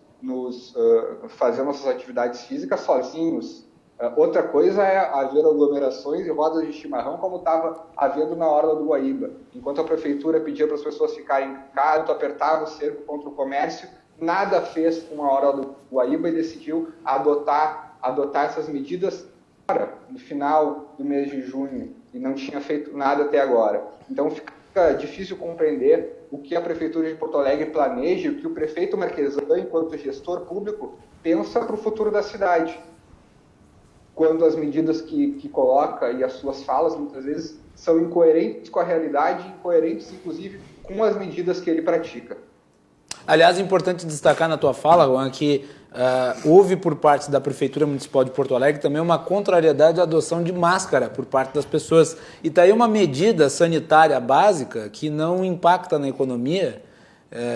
fazer nossas atividades físicas sozinhos, Outra coisa é haver aglomerações e rodas de chimarrão, como estava havendo na Orla do Guaíba. Enquanto a prefeitura pedia para as pessoas ficarem em casa, apertava o cerco contra o comércio, nada fez com a Orla do Guaíba e decidiu adotar essas medidas no final do mês de junho, e não tinha feito nada até agora. Então fica difícil compreender o que a Prefeitura de Porto Alegre planeja, o que o prefeito Marquesan, enquanto gestor público, pensa para o futuro da cidade, quando as medidas que coloca e as suas falas, muitas vezes, são incoerentes com a realidade, incoerentes, inclusive, com as medidas que ele pratica. Aliás, é importante destacar na tua fala, Juan, que houve por parte da Prefeitura Municipal de Porto Alegre também uma contrariedade à adoção de máscara por parte das pessoas. E está aí uma medida sanitária básica que não impacta na economia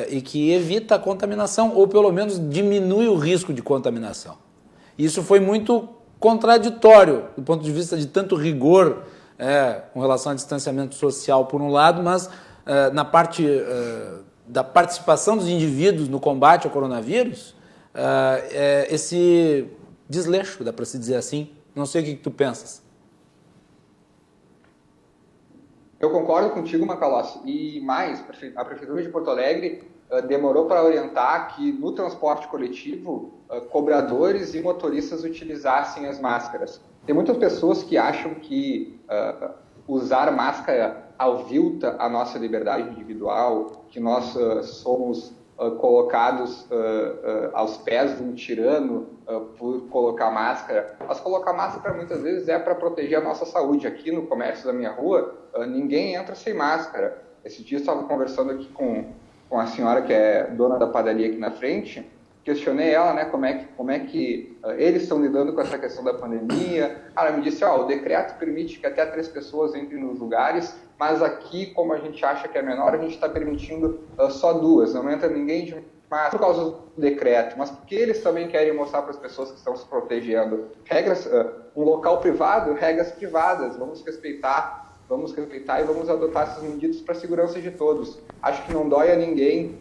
e que evita a contaminação, ou pelo menos diminui o risco de contaminação. Isso foi muito contraditório do ponto de vista de tanto rigor com relação ao distanciamento social por um lado, mas na parte da participação dos indivíduos no combate ao coronavírus, esse desleixo, dá para se dizer assim. Não sei o que tu pensas. Eu concordo contigo, Macalossi, e mais, a Prefeitura de Porto Alegre demorou para orientar que no transporte coletivo cobradores e motoristas utilizassem as máscaras. Tem muitas pessoas que acham que usar máscara avilta a nossa liberdade individual, que nós somos colocados aos pés de um tirano por colocar máscara. Mas colocar máscara muitas vezes é para proteger a nossa saúde. Aqui no comércio da minha rua, ninguém entra sem máscara. Esse dia eu estava conversando aqui com a senhora que é dona da padaria aqui na frente, questionei ela, né, como é que eles estão lidando com essa questão da pandemia. Ela me disse, o decreto permite que até 3 pessoas entrem nos lugares, mas aqui, como a gente acha que é menor, a gente está permitindo só 2, não entra ninguém de máscara por causa do decreto, mas porque eles também querem mostrar para as pessoas que estão se protegendo. Regras, um local privado, regras privadas, vamos respeitar e vamos adotar essas medidas para a segurança de todos. Acho que não dói a ninguém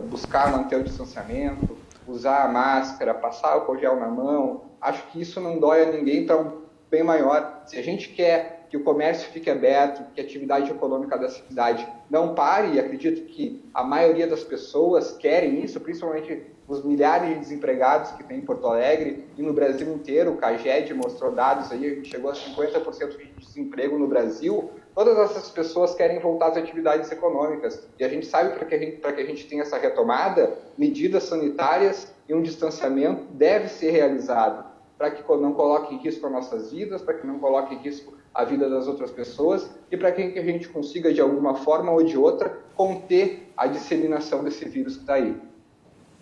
buscar manter o distanciamento, usar a máscara, passar o gel na mão. Acho que isso não dói a ninguém para um bem maior. Se a gente quer que o comércio fique aberto, que a atividade econômica da cidade não pare, e acredito que a maioria das pessoas querem isso, principalmente os milhares de desempregados que tem em Porto Alegre e no Brasil inteiro. O CAGED mostrou dados aí, a gente chegou a 50% de desemprego no Brasil. Todas essas pessoas querem voltar às atividades econômicas. E a gente sabe que para que a gente tenha essa retomada, medidas sanitárias e um distanciamento deve ser realizado, para que não coloque em risco as nossas vidas, para que não coloque em risco a vida das outras pessoas e para que a gente consiga, de alguma forma ou de outra, conter a disseminação desse vírus que está aí.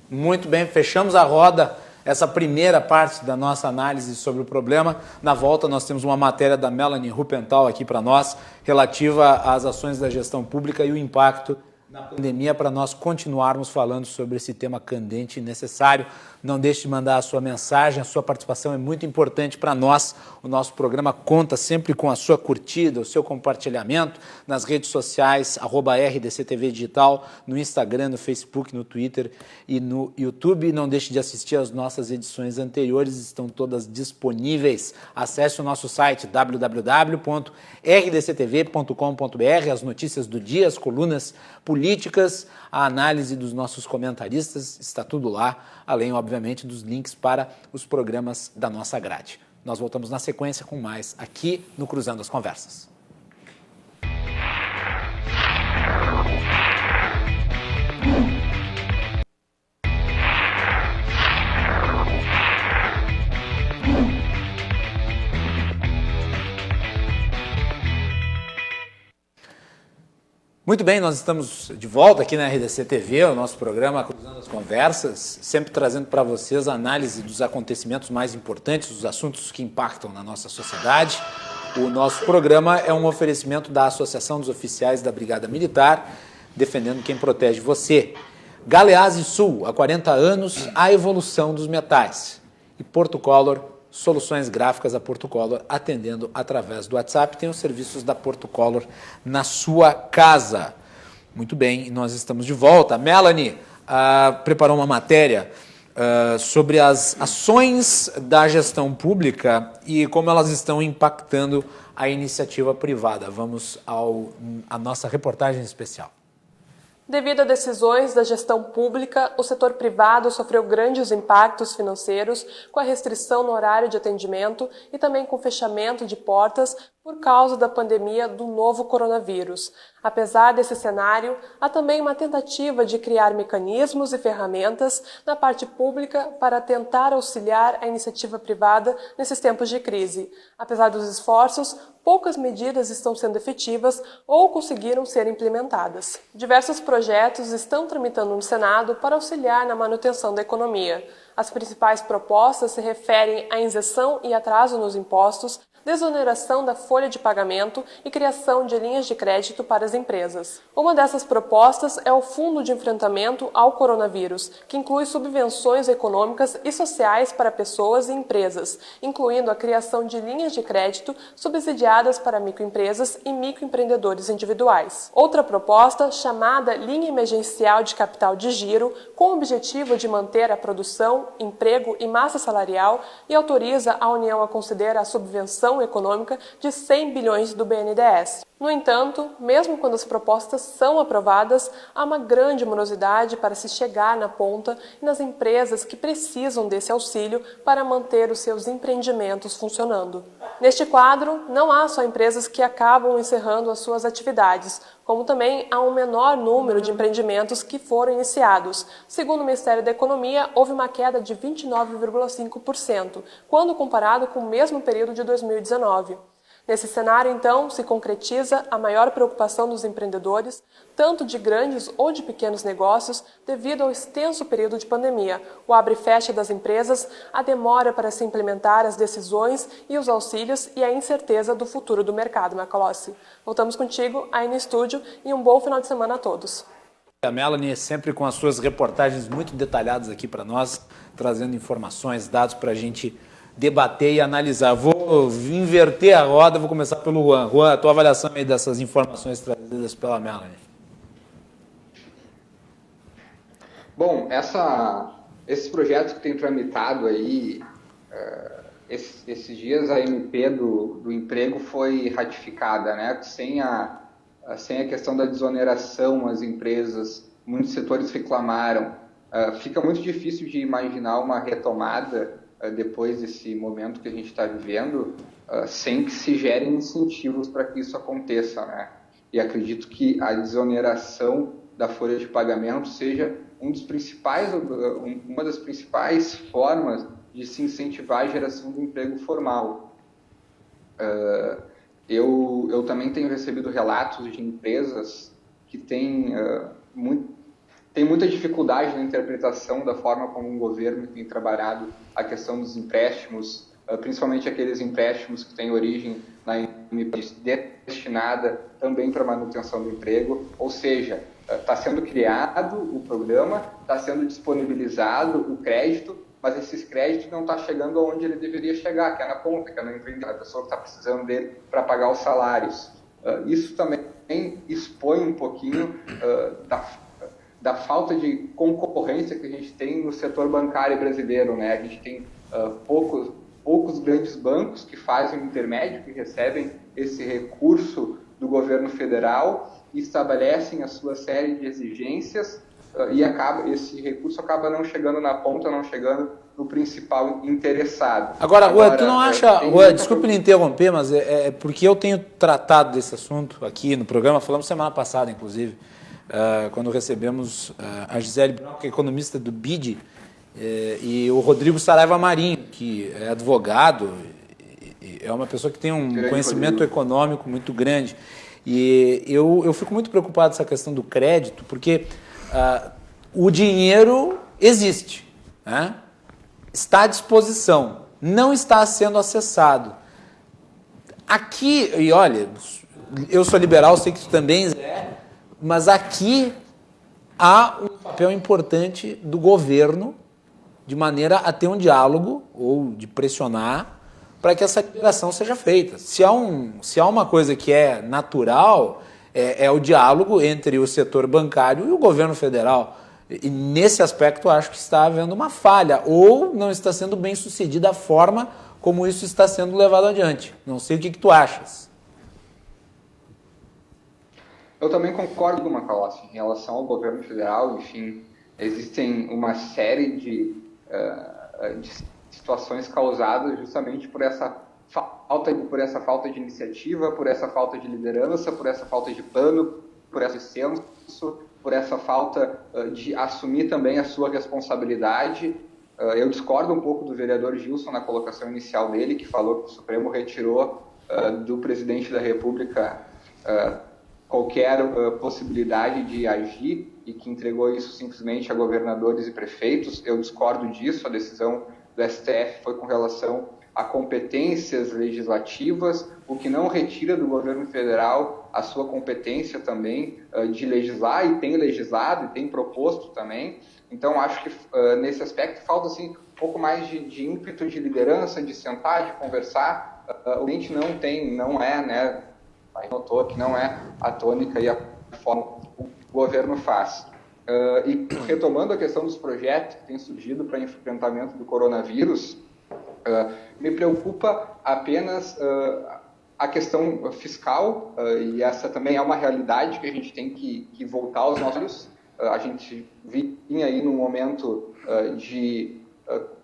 Muito bem, fechamos a roda, essa primeira parte da nossa análise sobre o problema. Na volta nós temos uma matéria da Melanie Rupental aqui para nós, relativa às ações da gestão pública e o impacto na pandemia, para nós continuarmos falando sobre esse tema candente e necessário. Não deixe de mandar a sua mensagem, a sua participação é muito importante para nós. O nosso programa conta sempre com a sua curtida, o seu compartilhamento nas redes sociais, @RDCTV Digital, no Instagram, no Facebook, no Twitter e no YouTube. Não deixe de assistir às nossas edições anteriores, estão todas disponíveis. Acesse o nosso site www.rdctv.com.br, as notícias do dia, as colunas políticas, a análise dos nossos comentaristas, está tudo lá, além, obviamente, dos links para os programas da nossa grade. Nós voltamos na sequência com mais aqui no Cruzando as Conversas. Muito bem, nós estamos de volta aqui na RDC TV, o nosso programa Cruzando as Conversas, sempre trazendo para vocês a análise dos acontecimentos mais importantes, dos assuntos que impactam na nossa sociedade. O nosso programa é um oferecimento da Associação dos Oficiais da Brigada Militar, defendendo quem protege você. Galeazzi Sul, há 40 anos, a evolução dos metais. E Porto Color, soluções gráficas a Porto Color, atendendo através do WhatsApp. Tem os serviços da Porto Color na sua casa. Muito bem, nós estamos de volta. A Melanie preparou uma matéria sobre as ações da gestão pública e como elas estão impactando a iniciativa privada. Vamos à nossa reportagem especial. Devido a decisões da gestão pública, o setor privado sofreu grandes impactos financeiros com a restrição no horário de atendimento e também com o fechamento de portas por causa da pandemia do novo coronavírus. Apesar desse cenário, há também uma tentativa de criar mecanismos e ferramentas na parte pública para tentar auxiliar a iniciativa privada nesses tempos de crise. Apesar dos esforços, poucas medidas estão sendo efetivas ou conseguiram ser implementadas. Diversos projetos estão tramitando no Senado para auxiliar na manutenção da economia. As principais propostas se referem à isenção e atraso nos impostos, desoneração da folha de pagamento e criação de linhas de crédito para as empresas. Uma dessas propostas é o Fundo de Enfrentamento ao Coronavírus, que inclui subvenções econômicas e sociais para pessoas e empresas, incluindo a criação de linhas de crédito subsidiadas para microempresas e microempreendedores individuais. Outra proposta, chamada Linha Emergencial de Capital de Giro, com o objetivo de manter a produção, emprego e massa salarial, e autoriza a União a conceder a subvenção econômica de 100 bilhões do BNDES. No entanto, mesmo quando as propostas são aprovadas, há uma grande morosidade para se chegar na ponta e nas empresas que precisam desse auxílio para manter os seus empreendimentos funcionando. Neste quadro, não há só empresas que acabam encerrando as suas atividades, como também há um menor número de empreendimentos que foram iniciados. Segundo o Ministério da Economia, houve uma queda de 29,5%, quando comparado com o mesmo período de 2019. Nesse cenário, então, se concretiza a maior preocupação dos empreendedores, tanto de grandes ou de pequenos negócios, devido ao extenso período de pandemia, o abre e fecha das empresas, a demora para se implementar as decisões e os auxílios e a incerteza do futuro do mercado, Macalossi. Voltamos contigo aí no estúdio e um bom final de semana a todos. A Melanie sempre com as suas reportagens muito detalhadas aqui para nós, trazendo informações, dados para a gente debater e analisar. Vou inverter a roda, vou começar pelo Juan. Juan, a tua avaliação aí dessas informações trazidas pela Melanie. Bom, esses projetos que tem tramitado aí, esses dias a MP do emprego foi ratificada, né? Sem a questão da desoneração, as empresas, muitos setores reclamaram. Fica muito difícil de imaginar uma retomada depois desse momento que a gente está vivendo, sem que se gerem incentivos para que isso aconteça, né? E acredito que a desoneração da folha de pagamento seja uma das principais formas de se incentivar a geração do emprego formal. Eu também tenho recebido relatos de empresas que têm muita dificuldade na interpretação da forma como o governo tem trabalhado a questão dos empréstimos, principalmente aqueles empréstimos que têm origem na MP destinada também para manutenção do emprego, ou seja, está sendo criado o programa, está sendo disponibilizado o crédito, mas esses créditos não estão chegando aonde ele deveria chegar, que é na ponta, que é no empreendedor, a pessoa que está precisando dele para pagar os salários. Isso também expõe um pouquinho da falta de concorrência que a gente tem no setor bancário brasileiro, né? A gente tem poucos grandes bancos que fazem o intermédio, que recebem esse recurso do governo federal e estabelecem a sua série de exigências e esse recurso acaba não chegando na ponta, não chegando no principal interessado. Agora tu não acha... desculpe me interromper, mas é porque eu tenho tratado desse assunto aqui no programa, falamos semana passada, inclusive, quando recebemos a Gisele Brown, que é economista do BID, e o Rodrigo Saraiva Marinho, que é advogado, é uma pessoa que tem um conhecimento econômico muito grande. E eu fico muito preocupado com essa questão do crédito, porque o dinheiro existe, né? Está à disposição, não está sendo acessado. Aqui, e olha, eu sou liberal, sei que tu também é, mas aqui há um papel importante do governo de maneira a ter um diálogo ou de pressionar para que essa liberação seja feita. Se há uma coisa que é natural, é o diálogo entre o setor bancário e o governo federal. E nesse aspecto, eu acho que está havendo uma falha, ou não está sendo bem sucedida a forma como isso está sendo levado adiante. Não sei o que tu achas. Eu também concordo com o Macalossi em relação ao governo federal. Enfim, existem uma série de situações causadas justamente por essa falta de iniciativa, por essa falta de liderança, por essa falta de plano, por esse senso, por essa falta de assumir também a sua responsabilidade. Eu discordo um pouco do vereador Gilson na colocação inicial dele, que falou que o Supremo retirou do presidente da República qualquer possibilidade de agir e que entregou isso simplesmente a governadores e prefeitos. Eu discordo disso. A decisão do STF foi com relação a competências legislativas, o que não retira do governo federal a sua competência também de legislar, e tem legislado e tem proposto também. Então, acho que nesse aspecto falta assim, um pouco mais de ímpeto, de liderança, de sentar, de conversar. O gente não é, né? Aí notou que não é a tônica e a forma que o governo faz. E retomando a questão dos projetos que têm surgido para enfrentamento do coronavírus, me preocupa apenas a questão fiscal, e essa também é uma realidade que a gente tem que voltar aos nossos olhos. A gente vinha aí num momento de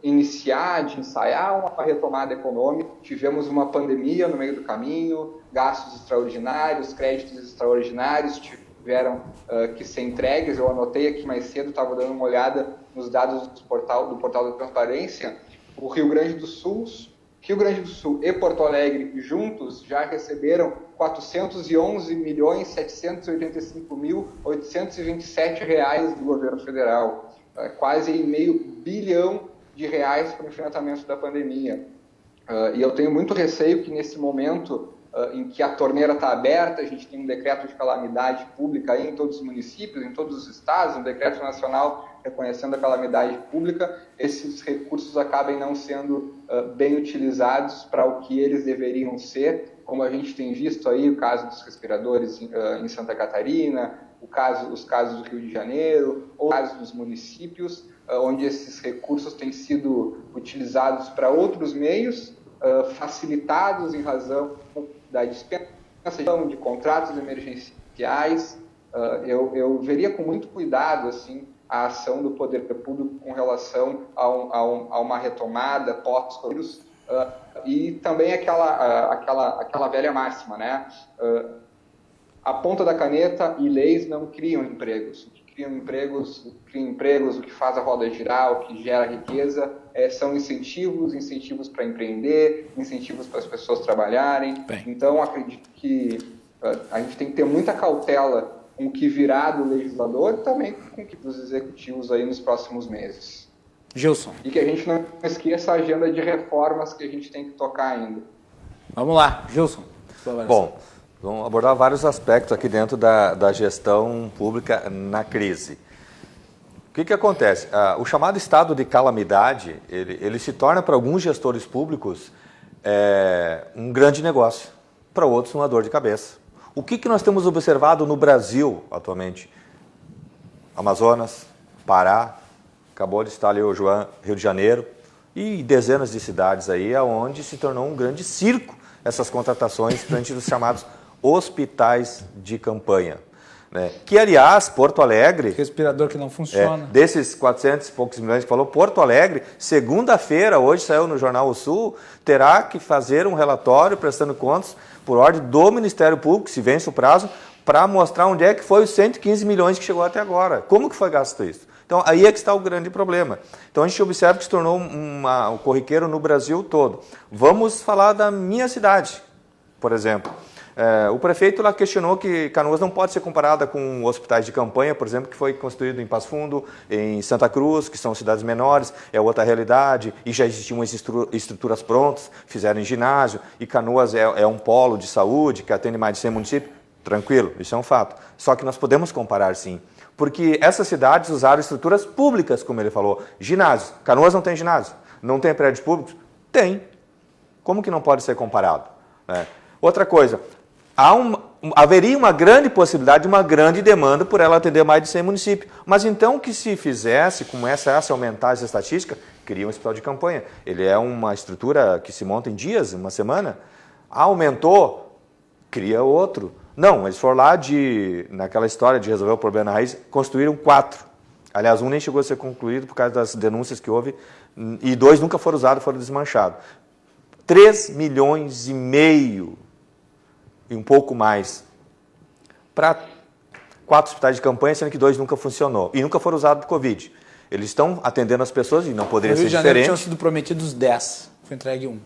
ensaiar uma retomada econômica. Tivemos uma pandemia no meio do caminho, gastos extraordinários, créditos extraordinários tiveram que ser entregues. Eu anotei aqui mais cedo, estava dando uma olhada nos dados do portal da Transparência. O Rio Grande do Sul e Porto Alegre juntos já receberam R$ 411.785.827 do governo federal, quase meio bilhão de reais para o enfrentamento da pandemia. E eu tenho muito receio que nesse momento em que a torneira está aberta, a gente tem um decreto de calamidade pública aí em todos os municípios, em todos os estados, um decreto nacional reconhecendo a calamidade pública, esses recursos acabem não sendo bem utilizados para o que eles deveriam ser, como a gente tem visto aí o caso dos respiradores em Santa Catarina, os casos do Rio de Janeiro, ou o caso dos municípios, onde esses recursos têm sido utilizados para outros meios, facilitados em razão da dispensa de contratos emergenciais. Eu veria com muito cuidado assim, a ação do poder público com relação a uma retomada pós-coronavírus, e também aquela velha máxima, né? A ponta da caneta e leis não criam empregos. O que cria empregos, o que faz a roda girar, o que gera riqueza, são incentivos para empreender, incentivos para as pessoas trabalharem. Bem. Então, acredito que a gente tem que ter muita cautela com o que virá do legislador e também com o que dos executivos aí nos próximos meses. Gilson. E que a gente não esqueça a agenda de reformas que a gente tem que tocar ainda. Vamos lá, Gilson. Bom, vamos abordar vários aspectos aqui dentro da gestão pública na crise. O que acontece? O chamado estado de calamidade, ele se torna para alguns gestores públicos um grande negócio, para outros uma dor de cabeça. O que nós temos observado no Brasil atualmente? Amazonas, Pará, acabou de estar ali o Rio de Janeiro e dezenas de cidades aí, onde se tornou um grande circo essas contratações frente dos chamados hospitais de campanha. Né? Que, aliás, Porto Alegre... Respirador que não funciona. Desses 400 e poucos milhões que falou, Porto Alegre, segunda-feira, hoje saiu no Jornal O Sul, terá que fazer um relatório prestando contas por ordem do Ministério Público, se vence o prazo, para mostrar onde é que foi os 115 milhões que chegou até agora. Como que foi gasto isso? Então, aí é que está o grande problema. Então, a gente observa que se tornou um corriqueiro no Brasil todo. Vamos falar da minha cidade, por exemplo. O prefeito lá questionou que Canoas não pode ser comparada com hospitais de campanha, por exemplo, que foi construído em Passo Fundo, em Santa Cruz, que são cidades menores, é outra realidade, e já existiam as estruturas prontas, fizeram em ginásio, e Canoas é um polo de saúde que atende mais de 100 municípios. Tranquilo, isso é um fato. Só que nós podemos comparar sim, porque essas cidades usaram estruturas públicas, como ele falou, ginásios. Canoas não tem ginásio, não tem prédios públicos? Tem. Como que não pode ser comparado? Outra coisa, haveria uma grande possibilidade, uma grande demanda por ela atender mais de 100 municípios. Mas então que se fizesse, começasse a aumentar essa estatística, cria um hospital de campanha. Ele é uma estrutura que se monta em dias, uma semana. Aumentou, cria outro. Não, eles foram lá naquela história de resolver o problema na raiz, construíram 4. Aliás, um nem chegou a ser concluído por causa das denúncias que houve, e 2 nunca foram usados, foram desmanchados. 3,5 milhões e um pouco mais para 4 hospitais de campanha, sendo que 2 nunca funcionou. E nunca foram usados para o Covid. Eles estão atendendo as pessoas e não poderia ser diferente. No Rio de Janeiro tinham sido prometidos 10, foi entregue 1.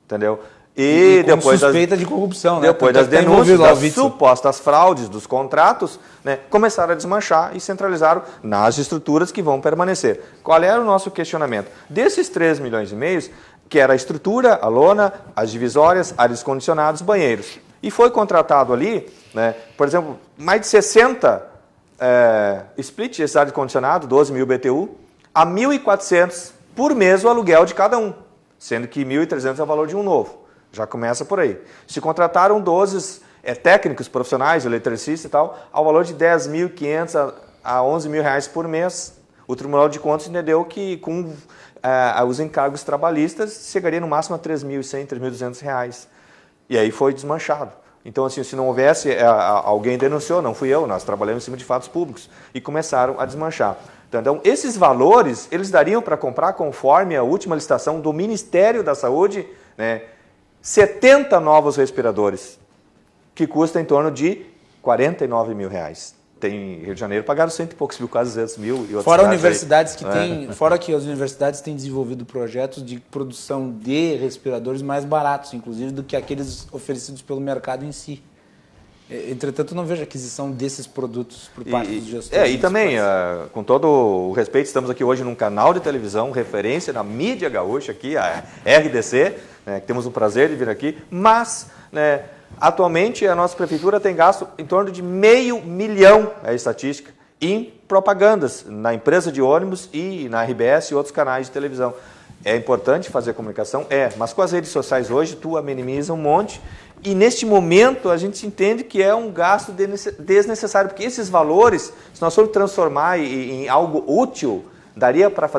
Entendeu? E depois suspeita de corrupção, né? Depois das denúncias, das supostas fraudes dos contratos, né, começaram a desmanchar e centralizaram nas estruturas que vão permanecer. Qual era o nosso questionamento? Desses 3,5 milhões, que era a estrutura, a lona, as divisórias, ares condicionados, banheiros. E foi contratado ali, né, por exemplo, mais de 60 split, esse ar-condicionado, 12 mil BTU, a 1.400 por mês o aluguel de cada um, sendo que 1.300 é o valor de um novo. Já começa por aí. Se contrataram 12 técnicos profissionais, eletricistas e tal, ao valor de 10.500 a 11 mil reais por mês. O Tribunal de Contas entendeu que com os encargos trabalhistas chegaria no máximo a 3.100, 3.200 reais. E aí foi desmanchado. Então, assim, se não houvesse, alguém denunciou, não fui eu, nós trabalhamos em cima de fatos públicos, e começaram a desmanchar. Então, esses valores, eles dariam para comprar, conforme a última licitação do Ministério da Saúde, né, 70 novos respiradores, que custam em torno de 49 mil reais. Tem Rio de Janeiro pagaram 100 e poucos mil, quase 200 mil. E fora universidades que têm, fora que as universidades têm desenvolvido projetos de produção de respiradores mais baratos, inclusive, do que aqueles oferecidos pelo mercado em si. Entretanto, não vejo aquisição desses produtos por parte dos gestores. E também, com todo o respeito, estamos aqui hoje num canal de televisão, referência na mídia gaúcha aqui, a RDC, né, que temos o prazer de vir aqui, mas, né, atualmente a nossa prefeitura tem gasto em torno de R$500 milhão, é a estatística, em propagandas na empresa de ônibus e na RBS e outros canais de televisão. É importante fazer comunicação? Mas com as redes sociais hoje, tu minimiza um monte. E neste momento a gente entende que é um gasto desnecessário, porque esses valores, se nós formos transformar em algo útil, daria para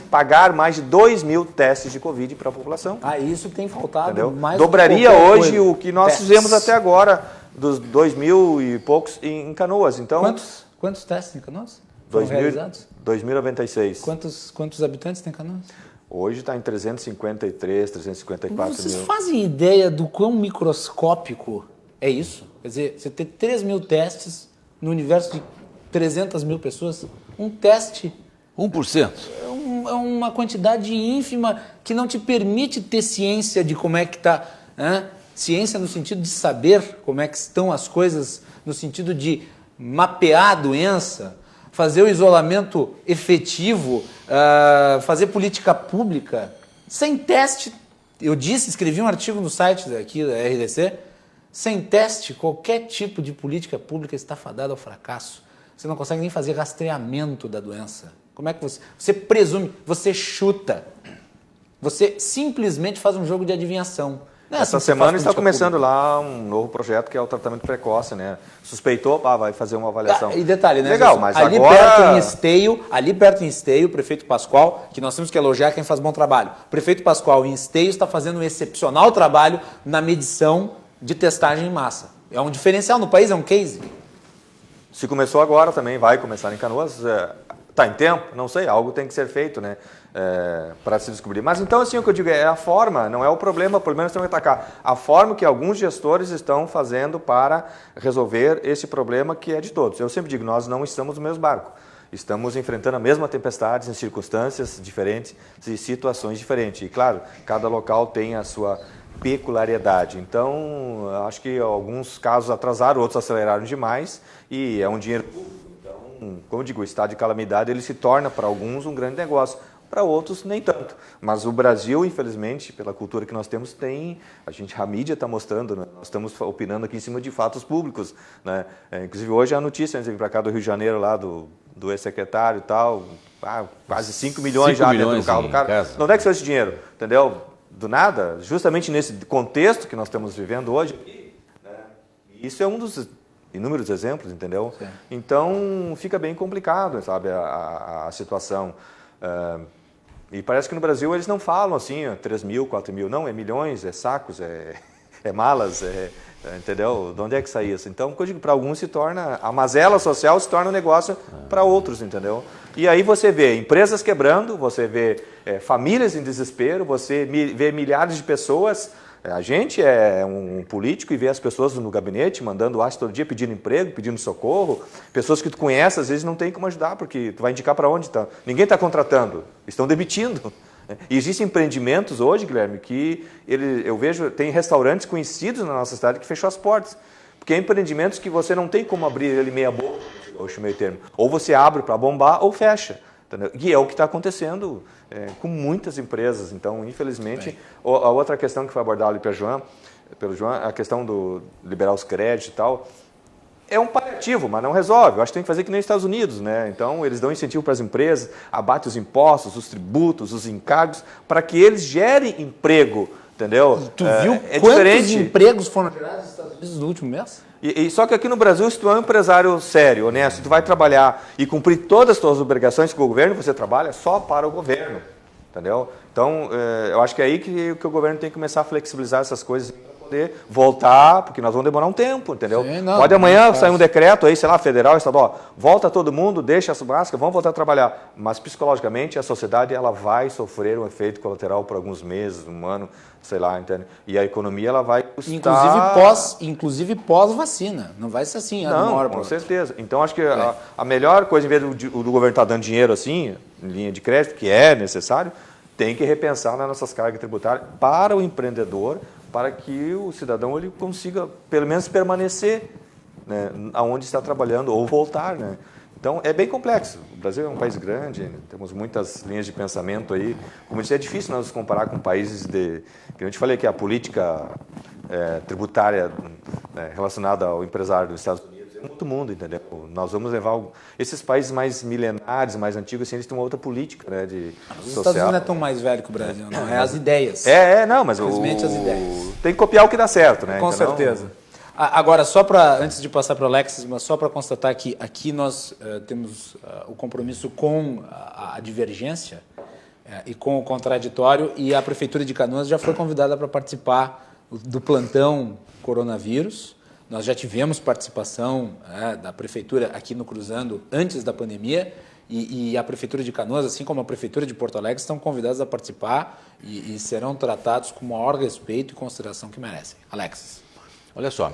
pagar mais de 2 mil testes de Covid para a população. Isso tem faltado. Entendeu? Mais dobraria hoje o que nós fizemos até agora, dos 2 mil e poucos em Canoas. Então, quantos testes em Canoas foram realizados? 2.096. Quantos habitantes tem Canoas? Hoje está em 353, 354 mil. Vocês fazem ideia do quão microscópico é isso? Quer dizer, você ter 3 mil testes no universo de 300 mil pessoas, um teste... 1%. É uma quantidade ínfima que não te permite ter ciência de como é que está... Né? Ciência no sentido de saber como é que estão as coisas, no sentido de mapear a doença, fazer o isolamento efetivo, fazer política pública, sem teste. Eu escrevi um artigo no site aqui da RDC, sem teste, qualquer tipo de política pública está fadada ao fracasso. Você não consegue nem fazer rastreamento da doença. Como é que você presume, você chuta, você simplesmente faz um jogo de adivinhação. Essa semana está começando lá um novo projeto que é o tratamento precoce, né? Suspeitou, vai fazer uma avaliação. E detalhe, né? Legal, mas ali agora... ali perto em Esteio, o prefeito Pascoal, que nós temos que elogiar quem faz bom trabalho. O prefeito Pascoal em Esteio está fazendo um excepcional trabalho na medição de testagem em massa. É um diferencial no país, é um case. Se começou agora também, vai começar em Canoas. Está em tempo? Não sei, algo tem que ser feito, né? Para se descobrir. Mas então, assim, o que eu digo é a forma, não é o problema nós temos que atacar. A forma que alguns gestores estão fazendo para resolver esse problema que é de todos. Eu sempre digo, nós não estamos no mesmo barco. Estamos enfrentando a mesma tempestade em circunstâncias diferentes e situações diferentes. E, claro, cada local tem a sua peculiaridade. Então, acho que alguns casos atrasaram, outros aceleraram demais e é um dinheiro público. Então, como eu digo, o estado de calamidade ele se torna para alguns um grande negócio, para outros nem tanto. Mas o Brasil, infelizmente, pela cultura que nós temos, a mídia está mostrando, né? Nós estamos opinando aqui em cima de fatos públicos, né? Inclusive hoje a notícia, antes de vir para cá do Rio de Janeiro, lá do ex-secretário e tal, quase 5 milhões já dentro do carro do cara. De onde é que saiu esse dinheiro? Entendeu? Do nada, justamente nesse contexto que nós estamos vivendo hoje, né? Isso é um dos inúmeros exemplos, entendeu? Sim. Então, fica bem complicado, sabe, a situação. E parece que no Brasil eles não falam assim, 3 mil, 4 mil, não, é milhões, é sacos, é malas, entendeu? De onde é que sai isso? Então, para alguns se torna, a mazela social se torna um negócio para outros, entendeu? E aí você vê empresas quebrando, você vê famílias em desespero, você vê milhares de pessoas. A gente é um político e vê as pessoas no gabinete mandando todo dia pedindo emprego, pedindo socorro. Pessoas que tu conhece, às vezes não tem como ajudar, porque tu vai indicar para onde? Ninguém está contratando, estão demitindo. E existem empreendimentos hoje, Guilherme, que eu vejo, tem restaurantes conhecidos na nossa cidade que fechou as portas. Porque é empreendimentos que você não tem como abrir ele meia boca, eu acho meio termo. Ou você abre para bombar ou fecha. Entendeu? E é o que está acontecendo com muitas empresas. Então, infelizmente, a outra questão que foi abordada ali pelo João, a questão do liberar os créditos e tal, é um paliativo, mas não resolve. Eu acho que tem que fazer que nem os Estados Unidos, né? Então, eles dão incentivo para as empresas, abate os impostos, os tributos, os encargos, para que eles gerem emprego, entendeu? Tu viu quantos diferente. empregos foram gerados nos Estados Unidos no último mês? Só que aqui no Brasil, se tu é um empresário sério, honesto, tu vai trabalhar e cumprir todas as tuas obrigações com o governo, você trabalha só para o governo, entendeu? Então, eu acho que é aí que o governo tem que começar a flexibilizar essas coisas para poder voltar, porque nós vamos demorar um tempo, entendeu? Sim, não, pode amanhã não sair um decreto aí, sei lá, federal, estadual, volta todo mundo, deixa as máscaras, vamos voltar a trabalhar. Mas psicologicamente a sociedade ela vai sofrer um efeito colateral por alguns meses, um ano, sei lá, entende? E a economia ela vai custar... Inclusive pós-vacina. Não vai ser assim. Não, com certeza. Então, acho que a melhor coisa, em vez do governo estar dando dinheiro assim, em linha de crédito, que é necessário, tem que repensar nas nossas cargas tributárias para o empreendedor, para que o cidadão ele consiga, pelo menos, permanecer, né, aonde está trabalhando ou voltar, né? Então, é bem complexo. O Brasil é um país grande, né? Temos muitas linhas de pensamento aí. Como eu disse, é difícil nós nos comparar com países que eu te falei que a política tributária relacionada ao empresário dos Estados Unidos é um outro mundo, entendeu? Nós vamos levar... Esses países mais milenares, mais antigos, assim, eles têm uma outra política, né, Os Estados Unidos não é tão mais velho que o Brasil, não. É as ideias. Não, mas simplesmente as ideias. Tem que copiar o que dá certo, né? Com certeza. Agora, antes de passar para o Alexis, mas só para constatar que aqui nós temos o compromisso com a divergência e com o contraditório, e a Prefeitura de Canoas já foi convidada para participar do plantão coronavírus. Nós já tivemos participação da Prefeitura aqui no Cruzando antes da pandemia, e a Prefeitura de Canoas, assim como a Prefeitura de Porto Alegre, estão convidados a participar e serão tratados com o maior respeito e consideração que merecem. Alexis. Olha só,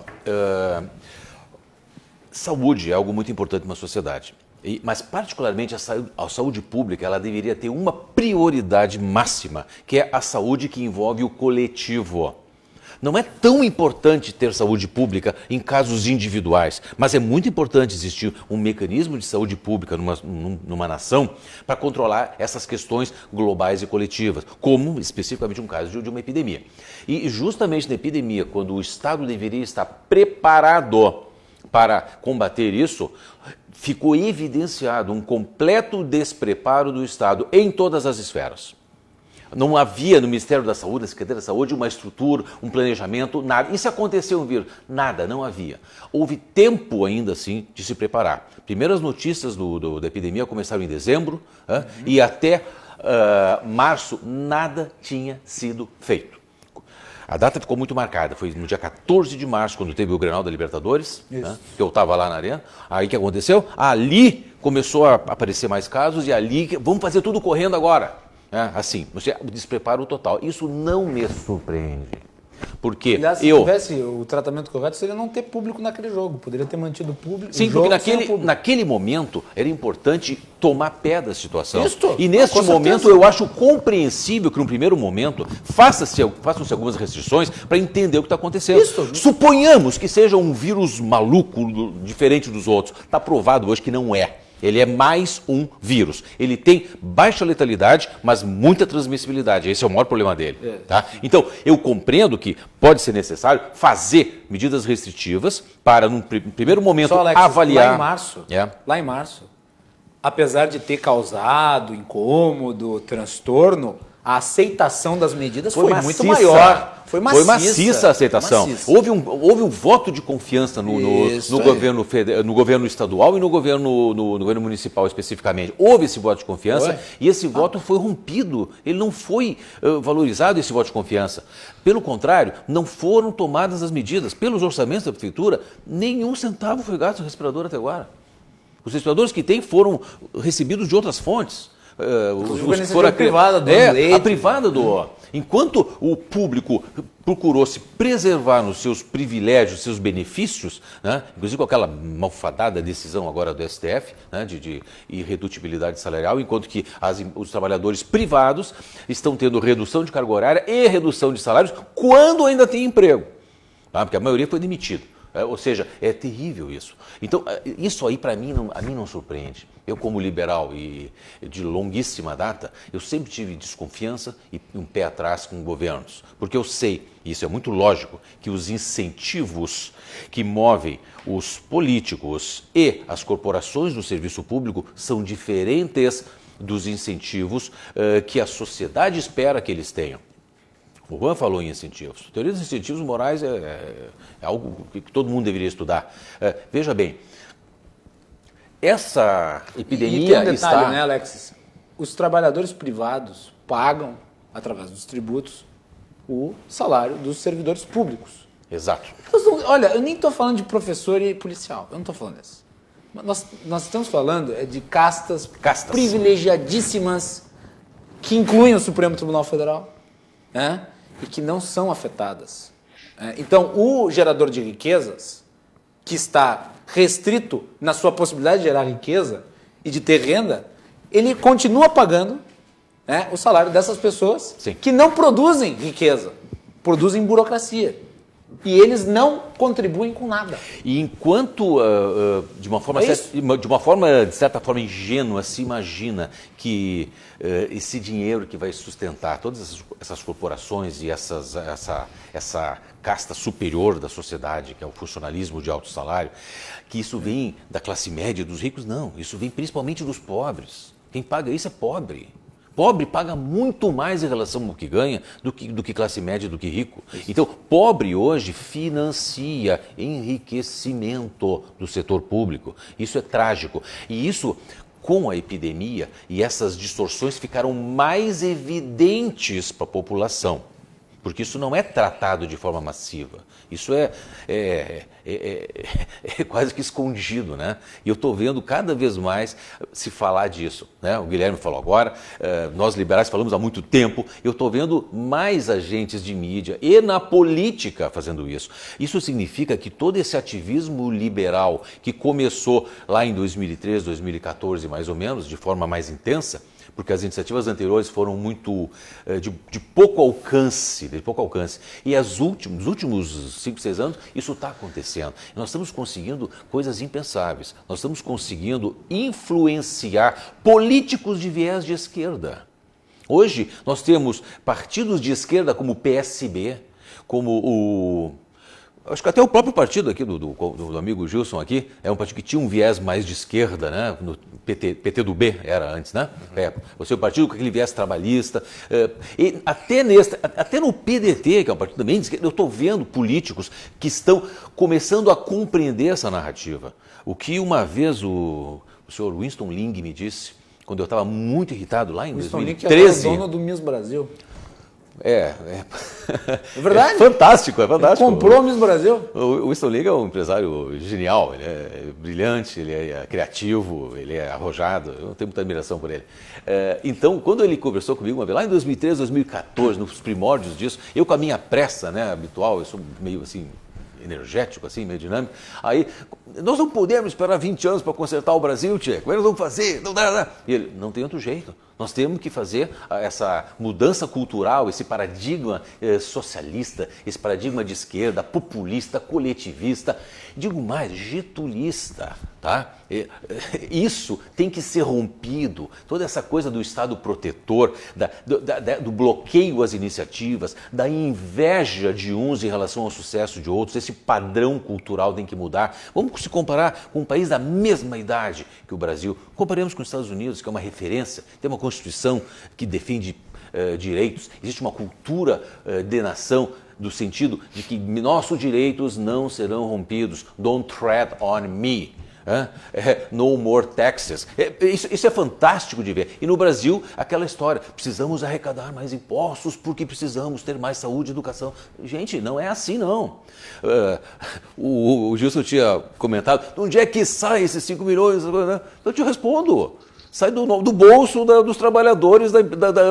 saúde é algo muito importante numa sociedade, mas particularmente a saúde pública ela deveria ter uma prioridade máxima, que é a saúde que envolve o coletivo. Não é tão importante ter saúde pública em casos individuais, mas é muito importante existir um mecanismo de saúde pública numa nação para controlar essas questões globais e coletivas, como especificamente um caso de uma epidemia. E justamente na epidemia, quando o Estado deveria estar preparado para combater isso, ficou evidenciado um completo despreparo do Estado em todas as esferas. Não havia no Ministério da Saúde, na Secretaria da Saúde, uma estrutura, um planejamento, nada. E se aconteceu um vírus? Nada, não havia. Houve tempo ainda assim de se preparar. Primeiras notícias da epidemia começaram em dezembro, e até março nada tinha sido feito. A data ficou muito marcada, foi no dia 14 de março, quando teve o Grenal da Libertadores, que eu estava lá na arena. Aí o que aconteceu? Ali começou a aparecer mais casos e ali, vamos fazer tudo correndo agora. Assim, o despreparo total. Isso não me surpreende. Porque aliás, se tivesse o tratamento correto, seria não ter público naquele jogo. Poderia ter mantido o público. Sim, porque naquele momento era importante tomar pé da situação. Isto? E neste momento eu acho compreensível que, no primeiro momento, façam-se algumas restrições para entender o que está acontecendo. Isto? Suponhamos que seja um vírus maluco, diferente dos outros. Está provado hoje que não é. Ele é mais um vírus. Ele tem baixa letalidade, mas muita transmissibilidade. Esse é o maior problema dele. Tá? Então, eu compreendo que pode ser necessário fazer medidas restritivas para, num primeiro momento, só, Alex, avaliar... Lá em março, apesar de ter causado incômodo, transtorno, a aceitação das medidas foi muito maciça. maior. Foi maciça a aceitação. Maciça. Houve um voto de confiança no governo estadual e no governo municipal especificamente. Houve esse voto de confiança e esse voto foi rompido. Ele não foi valorizado, esse voto de confiança. Pelo contrário, não foram tomadas as medidas. Pelos orçamentos da prefeitura, nenhum centavo foi gasto no respirador até agora. Os respiradores que tem foram recebidos de outras fontes. A privada do leite. A privada doou. Enquanto o público procurou se preservar nos seus privilégios, seus benefícios, né, inclusive com aquela malfadada decisão agora do STF, né, de irredutibilidade salarial, enquanto que os trabalhadores privados estão tendo redução de carga horária e redução de salários quando ainda tem emprego, tá? Porque a maioria foi demitida. Ou seja, é terrível isso. Então, isso aí para mim não surpreende. Eu, como liberal e de longuíssima data, eu sempre tive desconfiança e um pé atrás com governos. Porque eu sei, e isso é muito lógico, que os incentivos que movem os políticos e as corporações do serviço público são diferentes dos incentivos que a sociedade espera que eles tenham. O Juan falou em incentivos. A teoria dos incentivos morais é algo que todo mundo deveria estudar. Veja bem, essa epidemia e tem um detalhe, está... né, Alexis? Os trabalhadores privados pagam, através dos tributos, o salário dos servidores públicos. Exato. Olha, eu nem estou falando de professor e policial. Eu não estou falando disso. Nós estamos falando de castas privilegiadíssimas que incluem o Supremo Tribunal Federal, né? E que não são afetadas. Então, o gerador de riquezas, que está restrito na sua possibilidade de gerar riqueza e de ter renda, ele continua pagando, né, o salário dessas pessoas Sim. que não produzem riqueza, produzem burocracia. E eles não contribuem com nada. E enquanto, de uma forma de certa forma ingênua, se imagina que esse dinheiro que vai sustentar todas essas corporações e essa casta superior da sociedade, que é o funcionalismo de alto salário, que isso vem da classe média e dos ricos, não. Isso vem principalmente dos pobres. Quem paga isso é pobre. Pobre paga muito mais em relação ao que ganha do que classe média, do que rico. Então, pobre hoje financia enriquecimento do setor público. Isso é trágico. E isso, com a epidemia, e essas distorções ficaram mais evidentes para a população. Porque isso não é tratado de forma massiva. Isso é quase que escondido, né? E eu estou vendo cada vez mais se falar disso, né? O Guilherme falou agora, nós liberais falamos há muito tempo, eu estou vendo mais agentes de mídia e na política fazendo isso. Isso significa que todo esse ativismo liberal que começou lá em 2013, 2014 mais ou menos, de forma mais intensa, porque as iniciativas anteriores foram muito de pouco alcance, E nos últimos 5, 6 anos, isso está acontecendo. Nós estamos conseguindo coisas impensáveis. Nós estamos conseguindo influenciar políticos de viés de esquerda. Hoje, nós temos partidos de esquerda como o PSB, como acho que até o próprio partido aqui do amigo Gilson aqui, é um partido que tinha um viés mais de esquerda, né? No PT do B era antes, né? O seu partido com aquele viés trabalhista. E até no PDT, que é um partido também de esquerda, eu estou vendo políticos que estão começando a compreender essa narrativa. O que uma vez o senhor Winston Ling me disse, quando eu estava muito irritado lá em 2013. Ling é o dono do Miss Brasil. É verdade? É fantástico. Ele comprou o Miss Brasil. O Winston Ling é um empresário genial, ele é brilhante, ele é criativo, ele é arrojado, eu tenho muita admiração por ele. Então, quando ele conversou comigo uma vez, lá em 2013, 2014, nos primórdios disso, eu com a minha pressa, né, habitual, eu sou meio assim, energético, assim, meio dinâmico, aí, nós não podemos esperar 20 anos para consertar o Brasil, Tchê, como é que nós vamos fazer? Não dá. E ele, não tem outro jeito. Nós temos que fazer essa mudança cultural, esse paradigma socialista, esse paradigma de esquerda, populista, coletivista, digo mais, getulista, tá? Isso tem que ser rompido, toda essa coisa do Estado protetor, do bloqueio às iniciativas, da inveja de uns em relação ao sucesso de outros, esse padrão cultural tem que mudar. Vamos se comparar com um país da mesma idade que o Brasil, comparemos com os Estados Unidos, que é uma referência, tem uma Constituição que defende direitos, existe uma cultura de nação do sentido de que nossos direitos não serão rompidos. Don't tread on me. No more taxes. Isso é fantástico de ver. E no Brasil, aquela história, precisamos arrecadar mais impostos porque precisamos ter mais saúde e educação. Gente, não é assim não. O Gilson tinha comentado, onde é que sai esses 5 milhões? Eu te respondo. Sai do bolso dos trabalhadores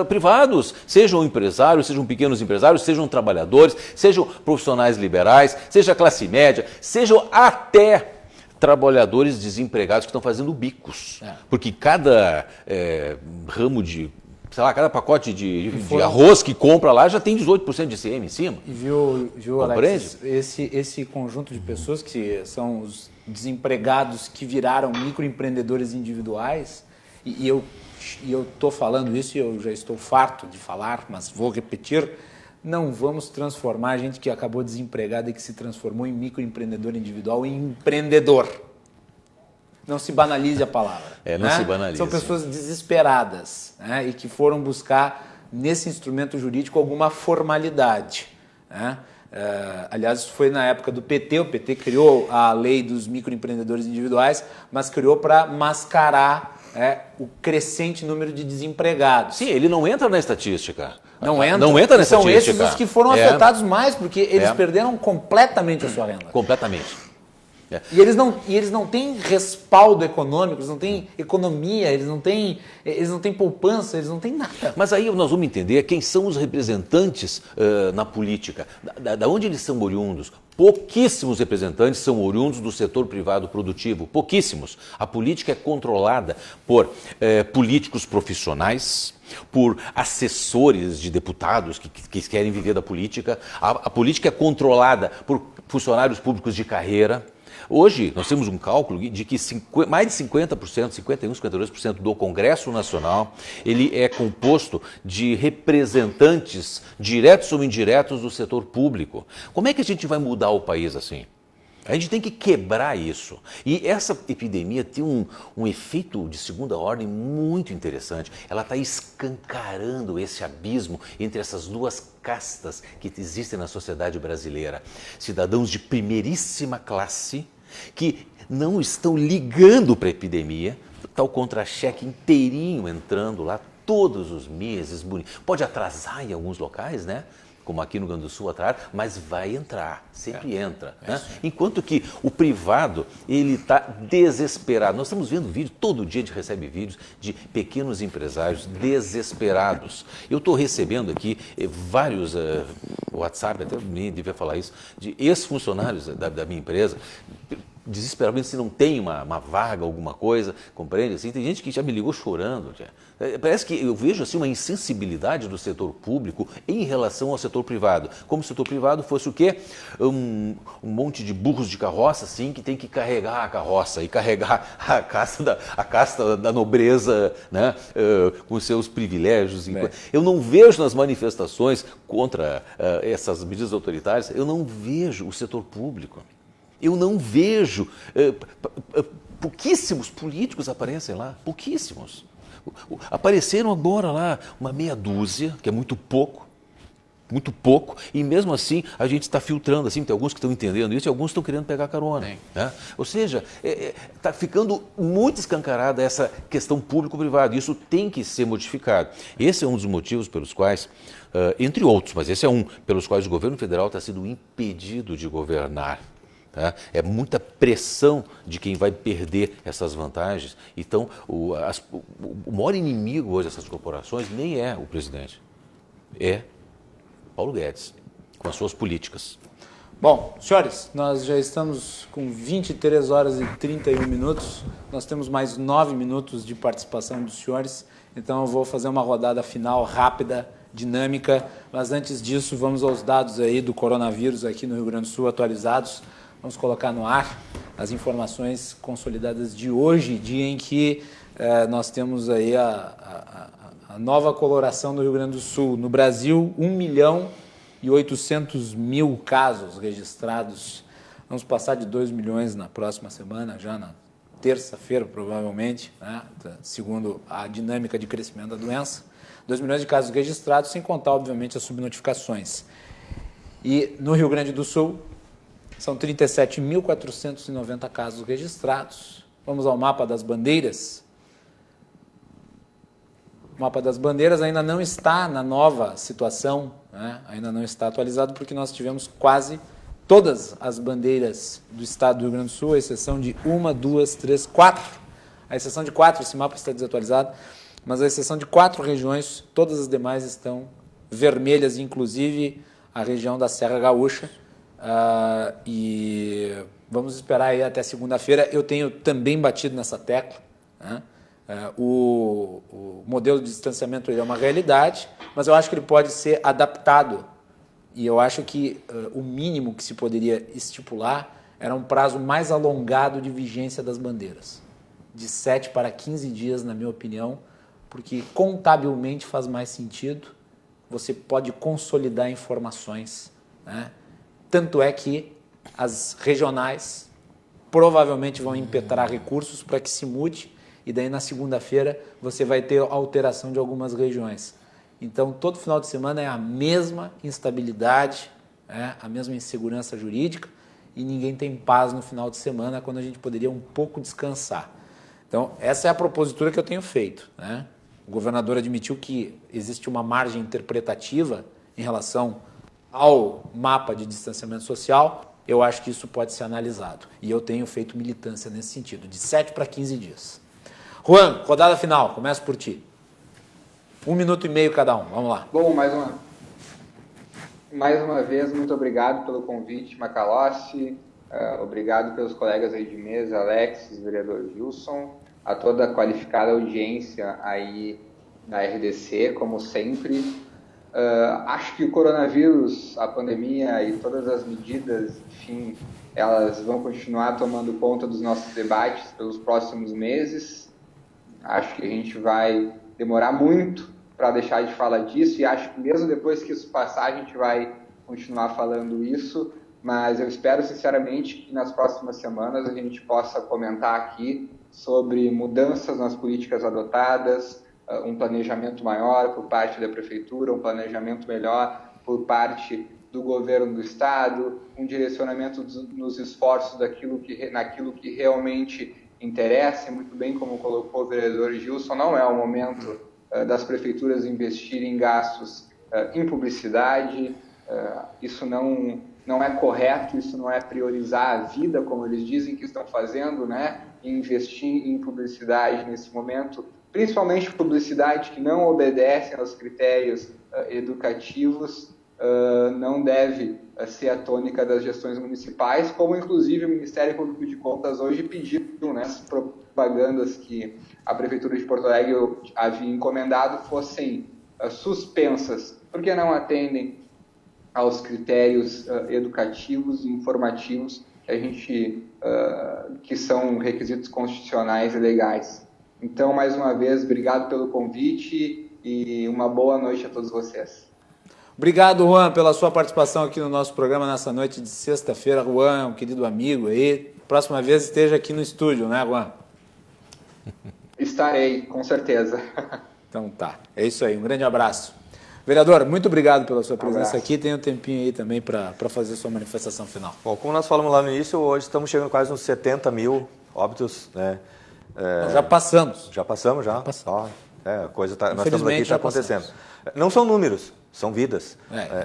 privados, sejam empresários, sejam pequenos empresários, sejam trabalhadores, sejam profissionais liberais, seja classe média, sejam até trabalhadores desempregados que estão fazendo bicos. Porque cada ramo de, sei lá, cada pacote de arroz que compra lá já tem 18% de ICM em cima. E viu Alex, esse conjunto de pessoas que são os desempregados que viraram microempreendedores individuais, e eu estou falando isso e eu já estou farto de falar, mas vou repetir, não vamos transformar a gente que acabou desempregada e que se transformou em microempreendedor individual em empreendedor. Não se banalize a palavra. Não se banalize. São pessoas desesperadas, né, e que foram buscar nesse instrumento jurídico alguma formalidade. Né? Aliás, isso foi na época do PT. O PT criou a lei dos microempreendedores individuais, mas criou para mascarar o crescente número de desempregados. Sim, ele não entra na estatística. Não entra na estatística. São esses os que foram afetados mais, porque eles perderam completamente a sua renda. Completamente. E eles não têm respaldo econômico, eles não têm economia, eles não têm poupança, eles não têm nada. Mas aí nós vamos entender quem são os representantes na política, da onde eles são oriundos. Pouquíssimos representantes são oriundos do setor privado produtivo, pouquíssimos. A política é controlada por políticos profissionais, por assessores de deputados que querem viver da política. A política é controlada por funcionários públicos de carreira. Hoje, nós temos um cálculo de que mais de 50%, 51%, 52% do Congresso Nacional, ele é composto de representantes diretos ou indiretos do setor público. Como é que a gente vai mudar o país assim? A gente tem que quebrar isso. E essa epidemia tem um efeito de segunda ordem muito interessante. Ela está escancarando esse abismo entre essas duas castas que existem na sociedade brasileira. Cidadãos de primeiríssima classe que não estão ligando para a epidemia, está o contra-cheque inteirinho entrando lá todos os meses. Pode atrasar em alguns locais, né? Como aqui no Rio Grande do Sul atrás, mas vai entrar, sempre entra. Né? Enquanto que o privado, ele está desesperado. Nós estamos vendo vídeo, todo dia a gente recebe vídeos de pequenos empresários desesperados. Eu estou recebendo aqui vários WhatsApp, até nem devia falar isso, de ex-funcionários da minha empresa, desesperadamente se não tem uma vaga, alguma coisa, compreende? Assim, tem gente que já me ligou chorando. Parece que eu vejo assim, uma insensibilidade do setor público em relação ao setor privado. Como se o setor privado fosse o quê? Um monte de burros de carroça, assim, que tem que carregar a carroça e carregar a casta da nobreza, né? Com seus privilégios. Eu não vejo nas manifestações contra essas medidas autoritárias, eu não vejo o setor público. Eu não vejo, pouquíssimos políticos aparecem lá, pouquíssimos. Apareceram agora lá uma meia dúzia, que é muito pouco, e mesmo assim a gente está filtrando, assim, tem alguns que estão entendendo isso e alguns estão querendo pegar carona. Né? Ou seja, está ficando muito escancarada essa questão público-privado, isso tem que ser modificado. Esse é um dos motivos pelos quais, entre outros, mas esse é um, pelos quais o governo federal está sendo impedido de governar. Tá? É muita pressão de quem vai perder essas vantagens. Então, o maior inimigo hoje dessas corporações nem é o presidente, é Paulo Guedes, com as suas políticas. Bom, senhores, nós já estamos com 23 horas e 31 minutos. Nós temos mais 9 minutos de participação dos senhores. Então, eu vou fazer uma rodada final rápida, dinâmica. Mas antes disso, vamos aos dados aí do coronavírus aqui no Rio Grande do Sul atualizados. Vamos colocar no ar as informações consolidadas de hoje, dia em que nós temos aí a nova coloração do Rio Grande do Sul. No Brasil, 1.800.000 casos registrados. Vamos passar de 2 milhões na próxima semana, já na terça-feira, provavelmente, né? Segundo a dinâmica de crescimento da doença. 2 milhões de casos registrados, sem contar, obviamente, as subnotificações. E no Rio Grande do Sul, são 37.490 casos registrados. Vamos ao mapa das bandeiras. O mapa das bandeiras ainda não está na nova situação, né? Ainda não está atualizado, porque nós tivemos quase todas as bandeiras do estado do Rio Grande do Sul, à exceção de 1, 2, 3, 4. A exceção de 4, esse mapa está desatualizado, mas a exceção de 4 regiões, todas as demais estão vermelhas, inclusive a região da Serra Gaúcha. E vamos esperar aí até segunda-feira. Eu tenho também batido nessa tecla, né? O modelo de distanciamento ele é uma realidade, mas eu acho que ele pode ser adaptado. E eu acho que o mínimo que se poderia estipular era um prazo mais alongado de vigência das bandeiras. De 7 para 15 dias, na minha opinião, porque contabilmente faz mais sentido. Você pode consolidar informações, né? Tanto é que as regionais provavelmente vão impetrar recursos para que se mude, e daí na segunda-feira você vai ter alteração de algumas regiões. Então, todo final de semana é a mesma instabilidade, a mesma insegurança jurídica, e ninguém tem paz no final de semana, quando a gente poderia um pouco descansar. Então, essa é a propositura que eu tenho feito, né? O governador admitiu que existe uma margem interpretativa em relação ao mapa de distanciamento social. Eu acho que isso pode ser analisado. E eu tenho feito militância nesse sentido, de 7 para 15 dias. Juan, rodada final, começo por ti. 1 minuto e meio cada um, vamos lá. Bom, mais uma vez, muito obrigado pelo convite, Macalossi. Obrigado pelos colegas aí de mesa, Alex, vereador Gilson, a toda a qualificada audiência aí na RDC, como sempre. Acho que o coronavírus, a pandemia e todas as medidas, enfim, elas vão continuar tomando conta dos nossos debates pelos próximos meses. Acho que a gente vai demorar muito para deixar de falar disso, e acho que mesmo depois que isso passar, a gente vai continuar falando isso, mas eu espero sinceramente que nas próximas semanas a gente possa comentar aqui sobre mudanças nas políticas adotadas, um planejamento maior por parte da Prefeitura, um planejamento melhor por parte do governo do Estado, um direcionamento nos esforços naquilo que realmente interessa. Muito bem, como colocou o vereador Gilson, não é o momento das prefeituras investirem em gastos em publicidade. Isso não é correto, isso não é priorizar a vida, como eles dizem que estão fazendo, né? Investir em publicidade nesse momento, principalmente publicidade que não obedece aos critérios educativos, não deve ser a tônica das gestões municipais, como inclusive o Ministério Público de Contas hoje pediu, né, as propagandas que a Prefeitura de Porto Alegre havia encomendado fossem suspensas, porque não atendem aos critérios educativos e informativos que são requisitos constitucionais e legais. Então, mais uma vez, obrigado pelo convite e uma boa noite a todos vocês. Obrigado, Juan, pela sua participação aqui no nosso programa nessa noite de sexta-feira. Juan é um querido amigo aí. Próxima vez esteja aqui no estúdio, né, Juan? Estarei, com certeza. Então tá, é isso aí, um grande abraço. Vereador, muito obrigado pela sua presença aqui. Tem um tempinho aí também para fazer sua manifestação final. Bom, como nós falamos lá no início, hoje estamos chegando quase uns 70 mil óbitos, né? Já passamos. Já passamos, já? A coisa tá, nós estamos aqui, está acontecendo. Passamos. Não são números, são vidas.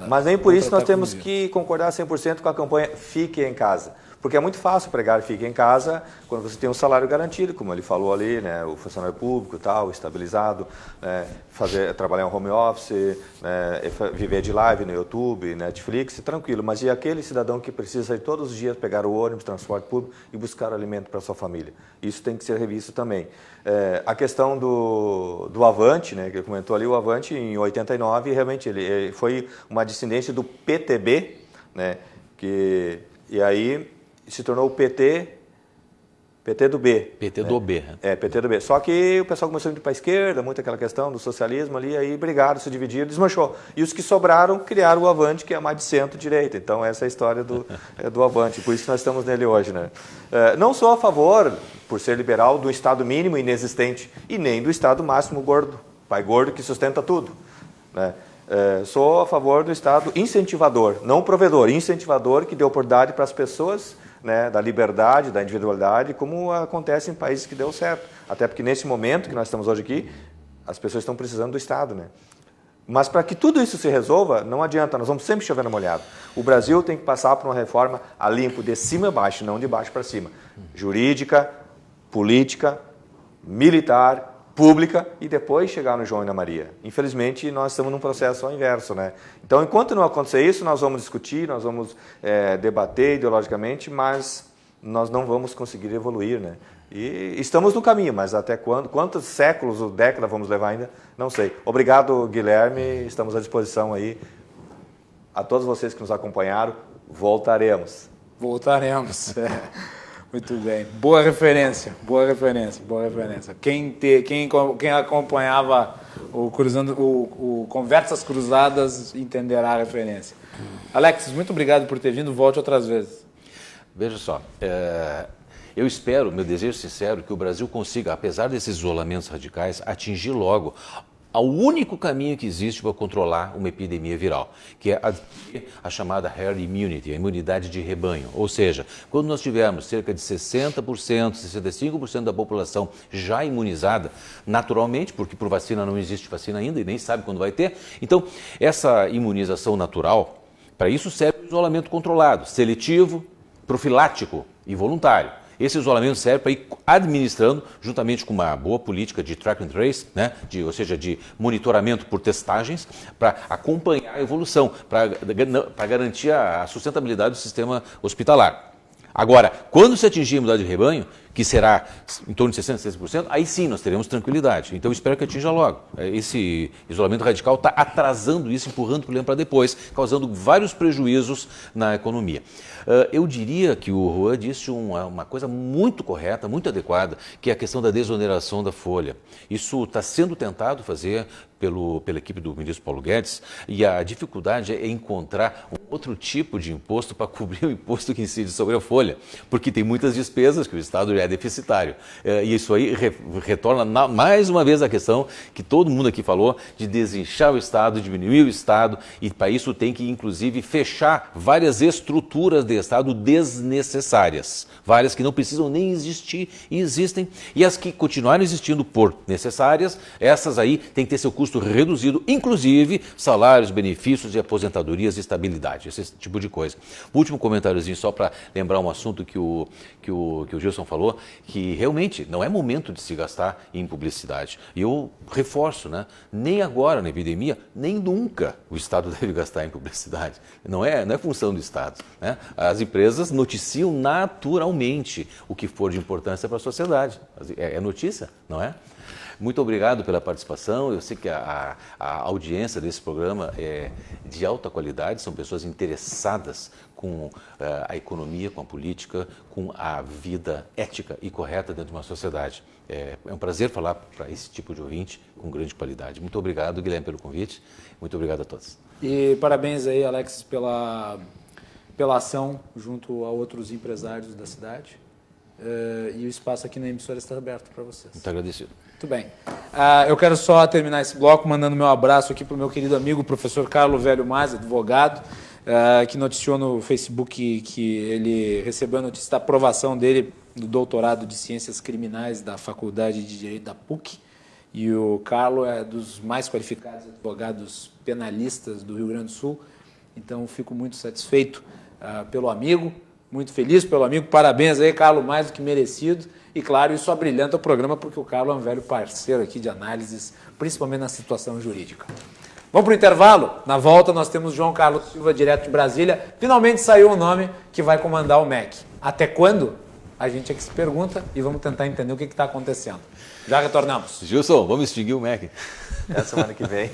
Mas nem por isso nós temos que concordar 100% com a campanha Fique em Casa. Porque é muito fácil pregar Fique em Casa quando você tem um salário garantido, como ele falou ali, né, o funcionário público, tal, estabilizado, trabalhar em home office, viver de live no YouTube, Netflix, tranquilo. Mas e aquele cidadão que precisa ir todos os dias pegar o ônibus, transporte público e buscar alimento para sua família? Isso tem que ser revisto também. A questão do Avante, né, que ele comentou ali, o Avante em 89, realmente ele foi uma descendência do PTB, né, e aí se tornou o PT do B. PT do B. PT do B. Só que o pessoal começou a ir para a esquerda, muito aquela questão do socialismo ali, aí brigaram, se dividiram, desmanchou. E os que sobraram criaram o Avante, que é mais de centro-direita. Então essa é a história do Avante, por isso que nós estamos nele hoje, né? Não sou a favor, por ser liberal, do Estado mínimo inexistente e nem do Estado máximo gordo, pai gordo que sustenta tudo, né? Sou a favor do Estado incentivador, não provedor, incentivador que dê oportunidade para as pessoas, né, da liberdade, da individualidade, como acontece em países que deu certo. Até porque nesse momento que nós estamos hoje aqui, as pessoas estão precisando do Estado, né? Mas para que tudo isso se resolva, não adianta, nós vamos sempre chover no molhado. O Brasil tem que passar por uma reforma a limpo, de cima a baixo, não de baixo para cima. Jurídica, política, militar, pública e depois chegar no João e na Maria. Infelizmente, nós estamos num processo ao inverso, né? Então, enquanto não acontecer isso, nós vamos discutir, nós vamos debater ideologicamente, mas nós não vamos conseguir evoluir, né? E estamos no caminho, mas até quando? Quantos séculos ou décadas vamos levar ainda? Não sei. Obrigado, Guilherme. Estamos à disposição aí. A todos vocês que nos acompanharam, voltaremos. Voltaremos. Muito bem. Boa referência. Quem acompanhava o Conversas Cruzadas entenderá a referência. Alex, muito obrigado por ter vindo. Volte outras vezes. Veja só, eu espero, meu desejo sincero, que o Brasil consiga, apesar desses isolamentos radicais, atingir logo o único caminho que existe para controlar uma epidemia viral, que é a chamada herd immunity, a imunidade de rebanho. Ou seja, quando nós tivermos cerca de 60%, 65% da população já imunizada, naturalmente, porque por vacina não existe vacina ainda e nem sabe quando vai ter, então essa imunização natural, para isso serve o isolamento controlado, seletivo, profilático e voluntário. Esse isolamento serve para ir administrando, juntamente com uma boa política de track and trace, né? Ou seja, de monitoramento por testagens, para acompanhar a evolução, para garantir a sustentabilidade do sistema hospitalar. Agora, quando se atingir a imunidade de rebanho, que será em torno de 60%, 60%, aí sim nós teremos tranquilidade. Então, espero que atinja logo. Esse isolamento radical está atrasando isso, empurrando o problema para depois, causando vários prejuízos na economia. Eu diria que o Juan disse uma coisa muito correta, muito adequada, que é a questão da desoneração da folha. Isso está sendo tentado fazer pela equipe do ministro Paulo Guedes, e a dificuldade é encontrar um outro tipo de imposto para cobrir o imposto que incide sobre a folha, porque tem muitas despesas que o Estado é deficitário. E isso aí retorna mais uma vez a questão que todo mundo aqui falou, de desinchar o Estado, diminuir o Estado, e para isso tem que, inclusive, fechar várias estruturas de Estado desnecessárias, várias que não precisam nem existir e existem, e as que continuarem existindo por necessárias, essas aí têm que ter seu custo reduzido, inclusive salários, benefícios e aposentadorias e estabilidade, esse tipo de coisa. Último comentáriozinho só para lembrar um assunto que o Gilson falou, que realmente não é momento de se gastar em publicidade. E eu reforço, né? Nem agora na epidemia, nem nunca o Estado deve gastar em publicidade. Não é função do Estado, né? As empresas noticiam naturalmente o que for de importância para a sociedade. É notícia, não é? Muito obrigado pela participação. Eu sei que a audiência desse programa é de alta qualidade, são pessoas interessadas com a economia, com a política, com a vida ética e correta dentro de uma sociedade. É um prazer falar para esse tipo de ouvinte com grande qualidade. Muito obrigado, Guilherme, pelo convite. Muito obrigado a todos. E parabéns aí, Alex, pela ação junto a outros empresários da cidade. E o espaço aqui na emissora está aberto para vocês. Muito agradecido. Muito bem. Eu quero só terminar esse bloco mandando meu abraço aqui para o meu querido amigo, professor Carlos Velho Mais, advogado, que noticiou no Facebook que ele recebeu a notícia da aprovação dele do doutorado de Ciências Criminais da Faculdade de Direito da PUC. E o Carlos é dos mais qualificados advogados penalistas do Rio Grande do Sul. Então, fico muito satisfeito pelo amigo, muito feliz pelo amigo. Parabéns aí, Carlos, mais do que merecido. E, claro, isso abrilhanta o programa, porque o Carlos é um velho parceiro aqui de análises, principalmente na situação jurídica. Vamos para o intervalo? Na volta, nós temos João Carlos Silva, direto de Brasília. Finalmente saiu o nome que vai comandar o MEC. Até quando? A gente é que se pergunta e vamos tentar entender o que está acontecendo. Já retornamos. Gilson, vamos extinguir o MEC. Até semana que vem.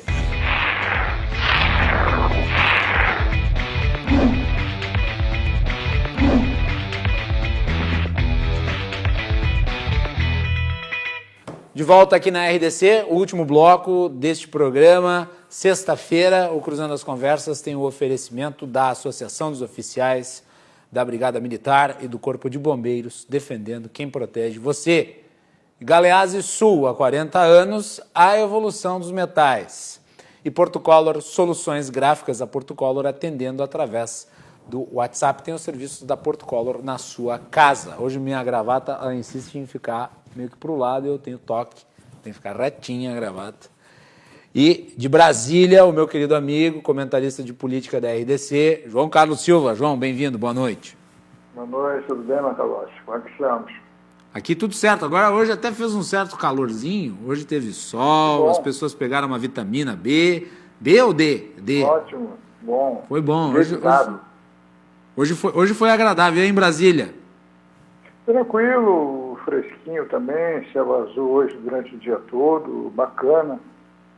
De volta aqui na RDC, o último bloco deste programa. Sexta-feira, o Cruzando as Conversas tem o oferecimento da Associação dos Oficiais da Brigada Militar e do Corpo de Bombeiros, defendendo quem protege você. Galeazzi Sul, há 40 anos, a evolução dos metais. E Porto Color, soluções gráficas a Porto Color, atendendo através do WhatsApp. Tem os serviços da Porto Color na sua casa. Hoje minha gravata, ela insiste em ficar meio que para o lado, eu tenho toque, tem que ficar retinha a gravata. E de Brasília, o meu querido amigo, comentarista de política da RDC, João Carlos Silva. João, bem-vindo, boa noite. Boa noite, tudo bem, Macalossi? Como é que estamos? Aqui tudo certo. Agora, hoje até fez um certo calorzinho. Hoje teve sol, as pessoas pegaram uma vitamina B. B ou D? D. Ótimo, bom. Foi bom. Hoje foi agradável. E aí em Brasília? Tranquilo, fresquinho também. Céu azul hoje durante o dia todo. Bacana.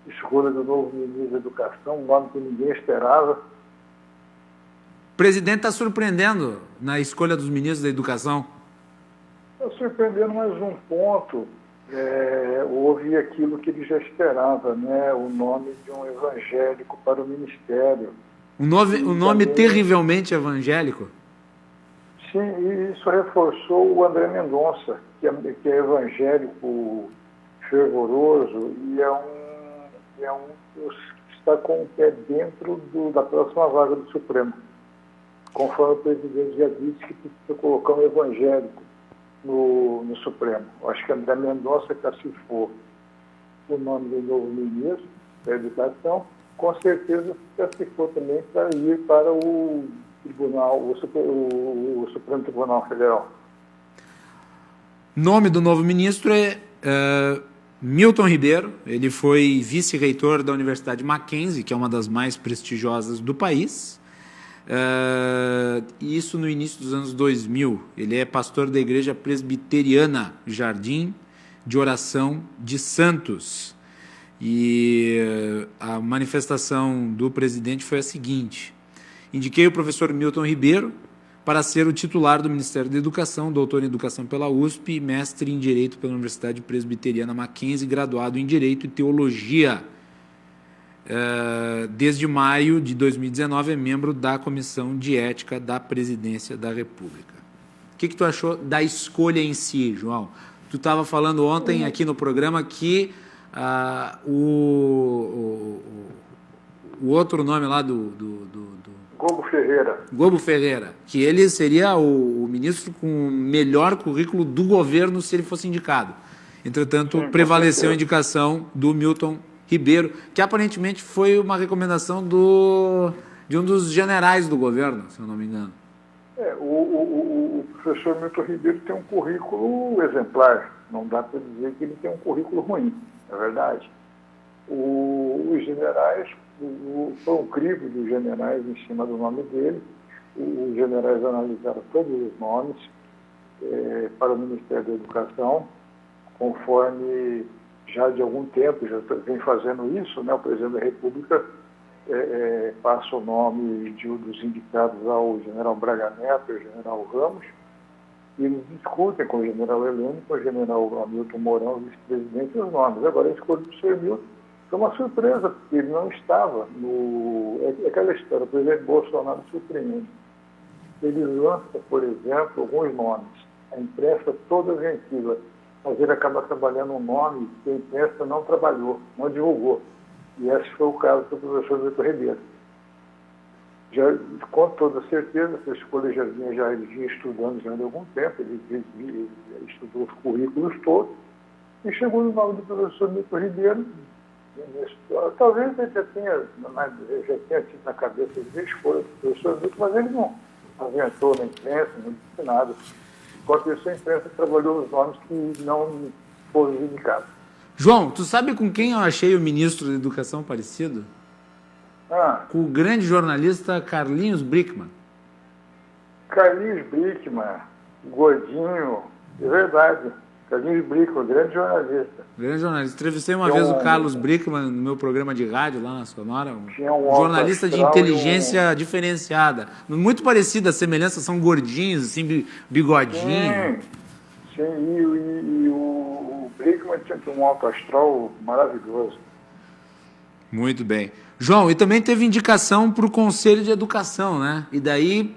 Escolha do novo ministro da Educação, um nome que ninguém esperava. O presidente está surpreendendo na escolha dos ministros da Educação. Está surpreendendo mais um ponto. Houve aquilo que ele já esperava, né? O nome de um evangélico para o ministério. Um nome terrivelmente evangélico? Sim, e isso reforçou o André Mendonça, que é evangélico fervoroso e é um que está com o pé dentro da próxima vaga do Supremo. Conforme o presidente já disse que precisa colocar um evangélico no Supremo. Eu acho que André Mendonça classificou o nome do novo ministro da Educação, com certeza classificou também para ir para o Tribunal, o Supremo Tribunal Federal. Nome do novo ministro é Milton Ribeiro. Ele foi vice-reitor da Universidade Mackenzie, que é uma das mais prestigiosas do país. Isso no início dos anos 2000. Ele é pastor da Igreja Presbiteriana Jardim de Oração de Santos. E a manifestação do presidente foi a seguinte: indiquei o professor Milton Ribeiro para ser o titular do Ministério da Educação, doutor em Educação pela USP, mestre em Direito pela Universidade Presbiteriana Mackenzie, graduado em Direito e Teologia. Desde maio de 2019 é membro da Comissão de Ética da Presidência da República. O que tu achou da escolha em si, João? Tu estava falando ontem aqui no programa que o outro nome lá do Gobo Ferreira, que ele seria o ministro com o melhor currículo do governo se ele fosse indicado. Entretanto, prevaleceu a indicação do Milton Ribeiro, que aparentemente foi uma recomendação de um dos generais do governo, se eu não me engano. O professor Milton Ribeiro tem um currículo exemplar. Não dá para dizer que ele tem um currículo ruim, é verdade. Os generais, foi um crivo dos generais em cima do nome dele. Os generais analisaram todos os nomes para o Ministério da Educação, conforme já de algum tempo, já vem fazendo isso, né? O presidente da República passa o nome dos indicados ao general Braga Neto e ao general Ramos, e eles discutem com o general Heleno, com o general Hamilton Mourão, vice-presidente, os nomes. Agora, a escolha do Sr. Milton foi uma surpresa, porque ele não estava É aquela história, o presidente Bolsonaro surpreende. Ele lança, por exemplo, alguns nomes. A imprensa toda vencida, mas ele acaba trabalhando um nome que a imprensa não trabalhou, não divulgou. E esse foi o caso do professor Milton Ribeiro. Já, com toda certeza, essa escolha ele vinha estudando já há algum tempo, ele estudou os currículos todos, e chegou no nome do professor Milton Ribeiro. Talvez ele já tenha tido na cabeça de escolha do professor Milton, mas ele não aventou na imprensa, não disse nada. Enquanto isso, a imprensa trabalhou os nomes que não foram indicados. João, tu sabe com quem eu achei o ministro da Educação parecido? Com o grande jornalista Carlinhos Brickmann. Carlinhos Brickmann, gordinho, é verdade. Carlinhos Brickmann, grande jornalista. Grande jornalista. Entrevistei uma vez o Carlos Brickmann no meu programa de rádio lá na Sonora. Um jornalista de inteligência diferenciada. Muito parecido, as semelhanças são gordinhos, assim, bigodinho. Sim, e o Brickmann tinha um alto astral maravilhoso. Muito bem. João, e também teve indicação para o Conselho de Educação, né? E daí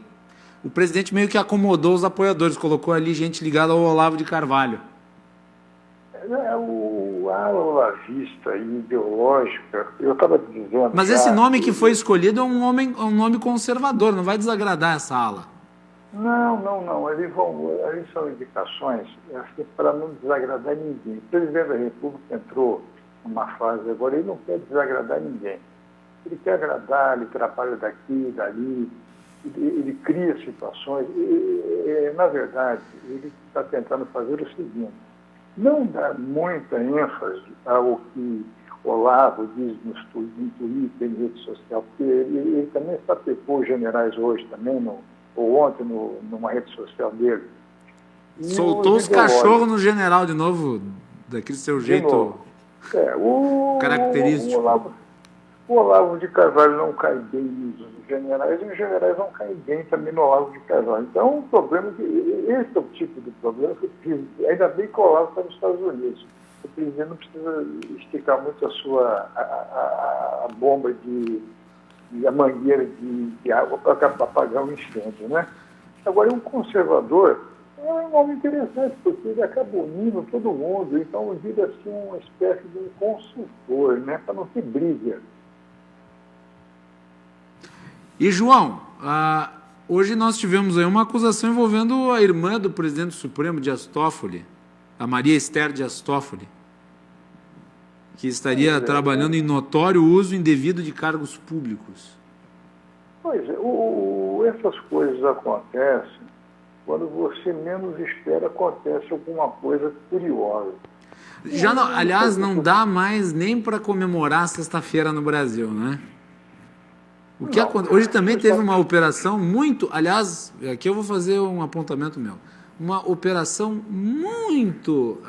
o presidente meio que acomodou os apoiadores, colocou ali gente ligada ao Olavo de Carvalho. A ala olavista e ideológica, eu estava dizendo... Mas esse nome que foi escolhido é um nome conservador, não vai desagradar essa ala. Não. Eles são indicações assim, para não desagradar ninguém. O presidente da República entrou numa fase agora, ele não quer desagradar ninguém. Ele quer agradar, ele trabalha daqui, dali, ele cria situações. Na verdade, ele está tentando fazer o seguinte: não dar muita ênfase ao que Olavo diz no Twitter, em rede social, porque ele também sapecou os generais hoje também, ou ontem, numa rede social dele. Soltou os cachorros no general de novo, daquele seu jeito característico. O Olavo de Carvalho não cai bem nos generais, e os generais não caem bem também no Olavo de Carvalho. Então, o problema esse é o tipo de problema que ainda bem que o Olavo está nos Estados Unidos. O presidente não precisa esticar muito a bomba a mangueira de água para apagar um incêndio, né? Agora, um conservador é um nome interessante, porque ele acaba unindo todo mundo, então vira assim uma espécie de um consultor, né? Para não ter briga. E, João, hoje nós tivemos aí uma acusação envolvendo a irmã do presidente do Supremo, Dias Toffoli, a Maria Esther Dias Toffoli, que estaria trabalhando em notório uso indevido de cargos públicos. Pois é, essas coisas acontecem quando você menos espera, acontece alguma coisa curiosa. Aliás, não dá mais nem para comemorar a sexta-feira no Brasil, né? Hoje também teve uma operação muito... Aliás, aqui eu vou fazer um apontamento meu. Uma operação muito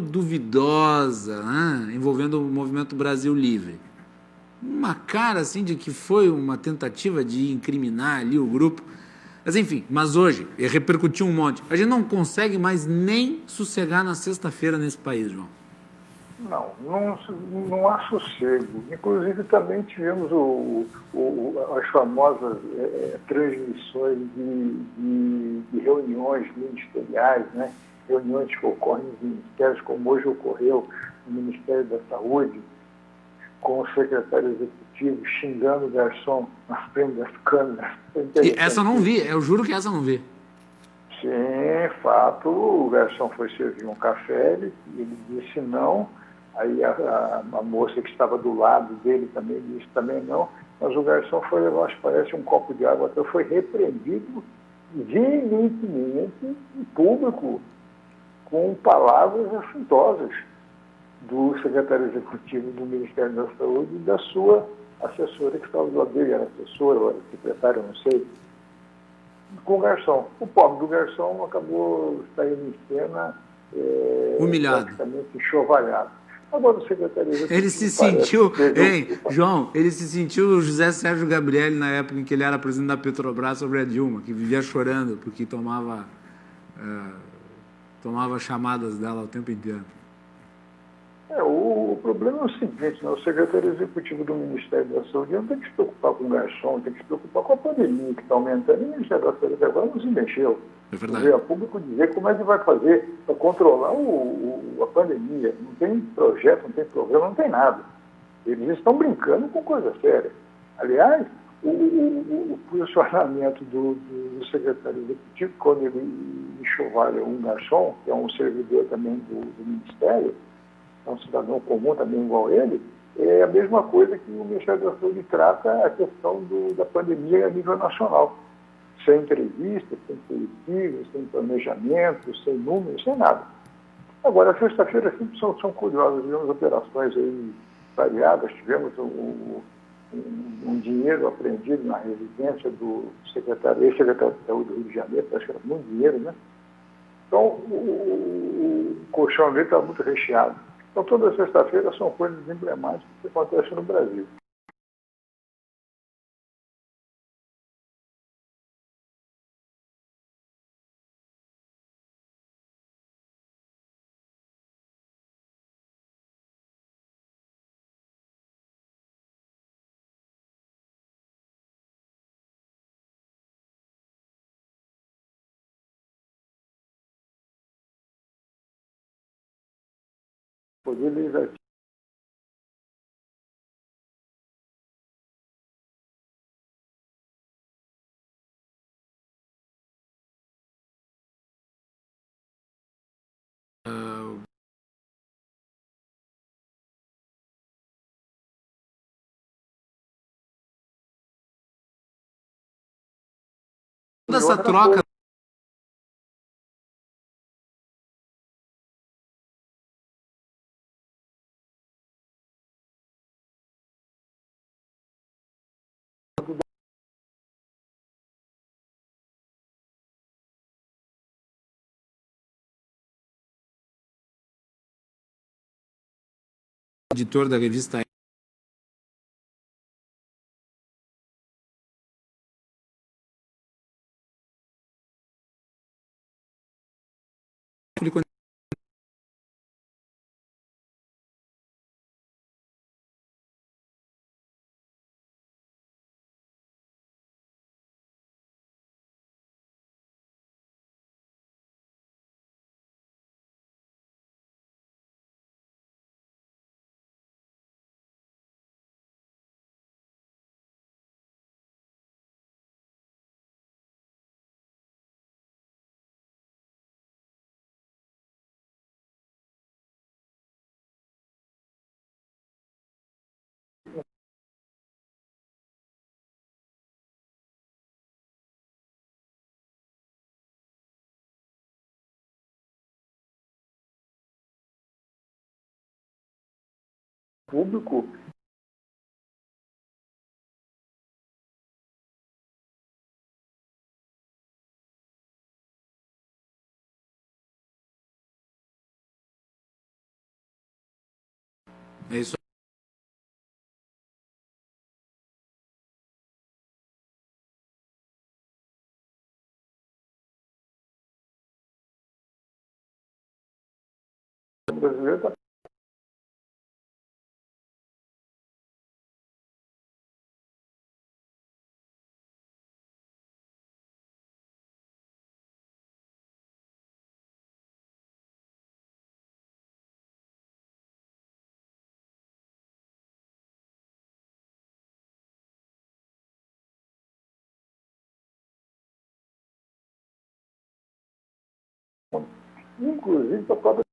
duvidosa, né? Envolvendo o Movimento Brasil Livre. Uma cara assim de que foi uma tentativa de incriminar ali o grupo. Mas enfim, hoje repercutiu um monte. A gente não consegue mais nem sossegar na sexta-feira nesse país, João. Não há sossego. Inclusive também tivemos as famosas transmissões de reuniões ministeriais, né? Reuniões que ocorrem nos ministérios, como hoje ocorreu no Ministério da Saúde, com o secretário executivo xingando o garçom na frente das câmeras. E essa eu não vi, eu juro que essa eu não vi. Sim, fato, o garçom foi servir um café, ele disse não, aí a moça que estava do lado dele também disse também não, mas o garçom foi levar, parece um copo de água, até foi repreendido veementemente em público, com palavras afrontosas do secretário executivo do Ministério da Saúde e da sua assessora que estava do lado dele, era assessora, ou era secretária, não sei, com o garçom. O pobre do garçom acabou saindo em cena humilhado, praticamente enxovalhado. Agora o secretário executivo... Ele se sentiu, João, ele se sentiu o José Sérgio Gabrielli na época em que ele era presidente da Petrobras sobre a Dilma, que vivia chorando porque tomava chamadas dela o tempo inteiro. O problema é o seguinte, né? O secretário executivo do Ministério da Saúde não tem que se preocupar com o garçom, tem que se preocupar com a pandemia que está aumentando, e o Ministério da Saúde agora não se mexeu. É verdade. Veio a público dizer como é que vai fazer para controlar a pandemia. Não tem projeto, não tem programa, não tem nada. Eles estão brincando com coisa séria. Aliás, o posicionamento do secretário executivo, quando ele enxovalha um garçom, que é um servidor também do Ministério, é um cidadão comum também igual ele, é a mesma coisa que o Ministério da Saúde trata a questão da pandemia a nível nacional. Sem entrevista, sem coletivos, sem planejamento, sem números, sem nada. Agora, a sexta-feira sempre são curiosas, tivemos operações aí variadas, tivemos um dinheiro apreendido na residência do ex-secretário de Saúde do Rio de Janeiro, acho que era muito dinheiro, né? Então, o colchão dele está muito recheado. Então, toda sexta-feira são coisas emblemáticas que acontecem no Brasil. Poder Legislativo. Toda essa troca. Editor da revista Público. É isso. O brasileiro está inclusive para a própria.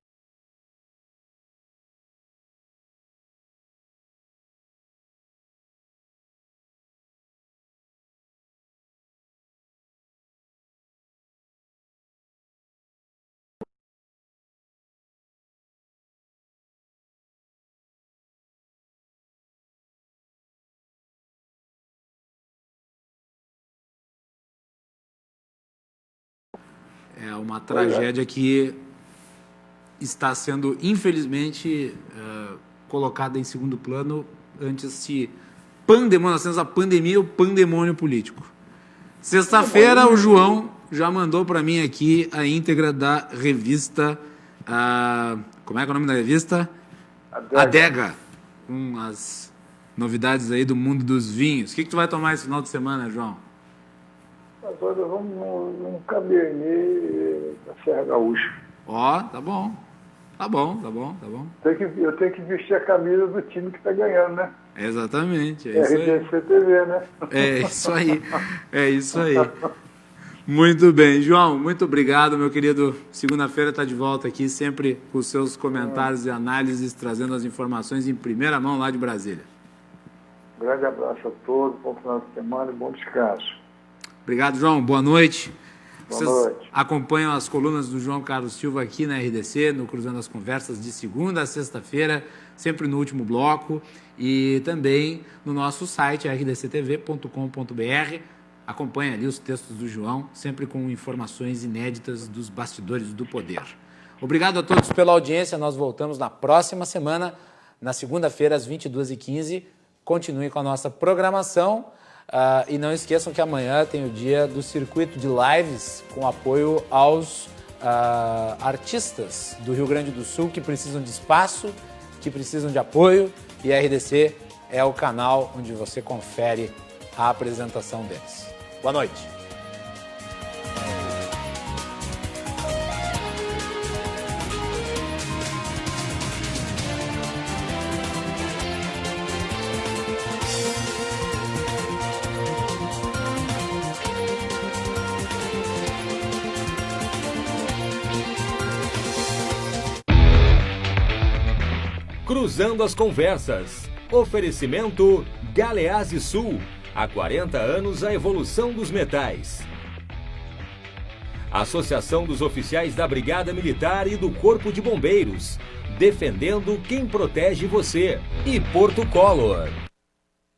É uma tragédia que está sendo, infelizmente, colocada em segundo plano antes de pandemônio. Nós temos a pandemia e o pandemônio político. Sexta-feira, o João já mandou para mim aqui a íntegra da revista. Como é que é o nome da revista? Adega. Com as novidades aí do mundo dos vinhos. O que tu vai tomar esse final de semana, João? Agora vamos num Cabernet da Serra Gaúcha. Ó, tá bom. Tá bom. Eu tenho que vestir a camisa do time que está ganhando, né? Exatamente. É isso aí. RDC TV, né? É isso aí. Muito bem. João, muito obrigado, meu querido. Segunda-feira está de volta aqui, sempre com os seus comentários e análises, trazendo as informações em primeira mão lá de Brasília. Um grande abraço a todos, bom final de semana e bom descanso. Obrigado, João. Boa noite. Boa noite. Acompanham as colunas do João Carlos Silva aqui na RDC, no Cruzando as Conversas, de segunda a sexta-feira, sempre no último bloco, e também no nosso site, rdctv.com.br. Acompanhe ali os textos do João, sempre com informações inéditas dos bastidores do poder. Obrigado a todos pela audiência. Nós voltamos na próxima semana, na segunda-feira, às 22h15. Continue com a nossa programação. E não esqueçam que amanhã tem o dia do circuito de lives com apoio aos artistas do Rio Grande do Sul que precisam de espaço, que precisam de apoio, e a RDC é o canal onde você confere a apresentação deles. Boa noite. Cruzando as Conversas. Oferecimento Galeazzi Sul. Há 40 anos a evolução dos metais. Associação dos Oficiais da Brigada Militar e do Corpo de Bombeiros. Defendendo quem protege você. E Porto Color.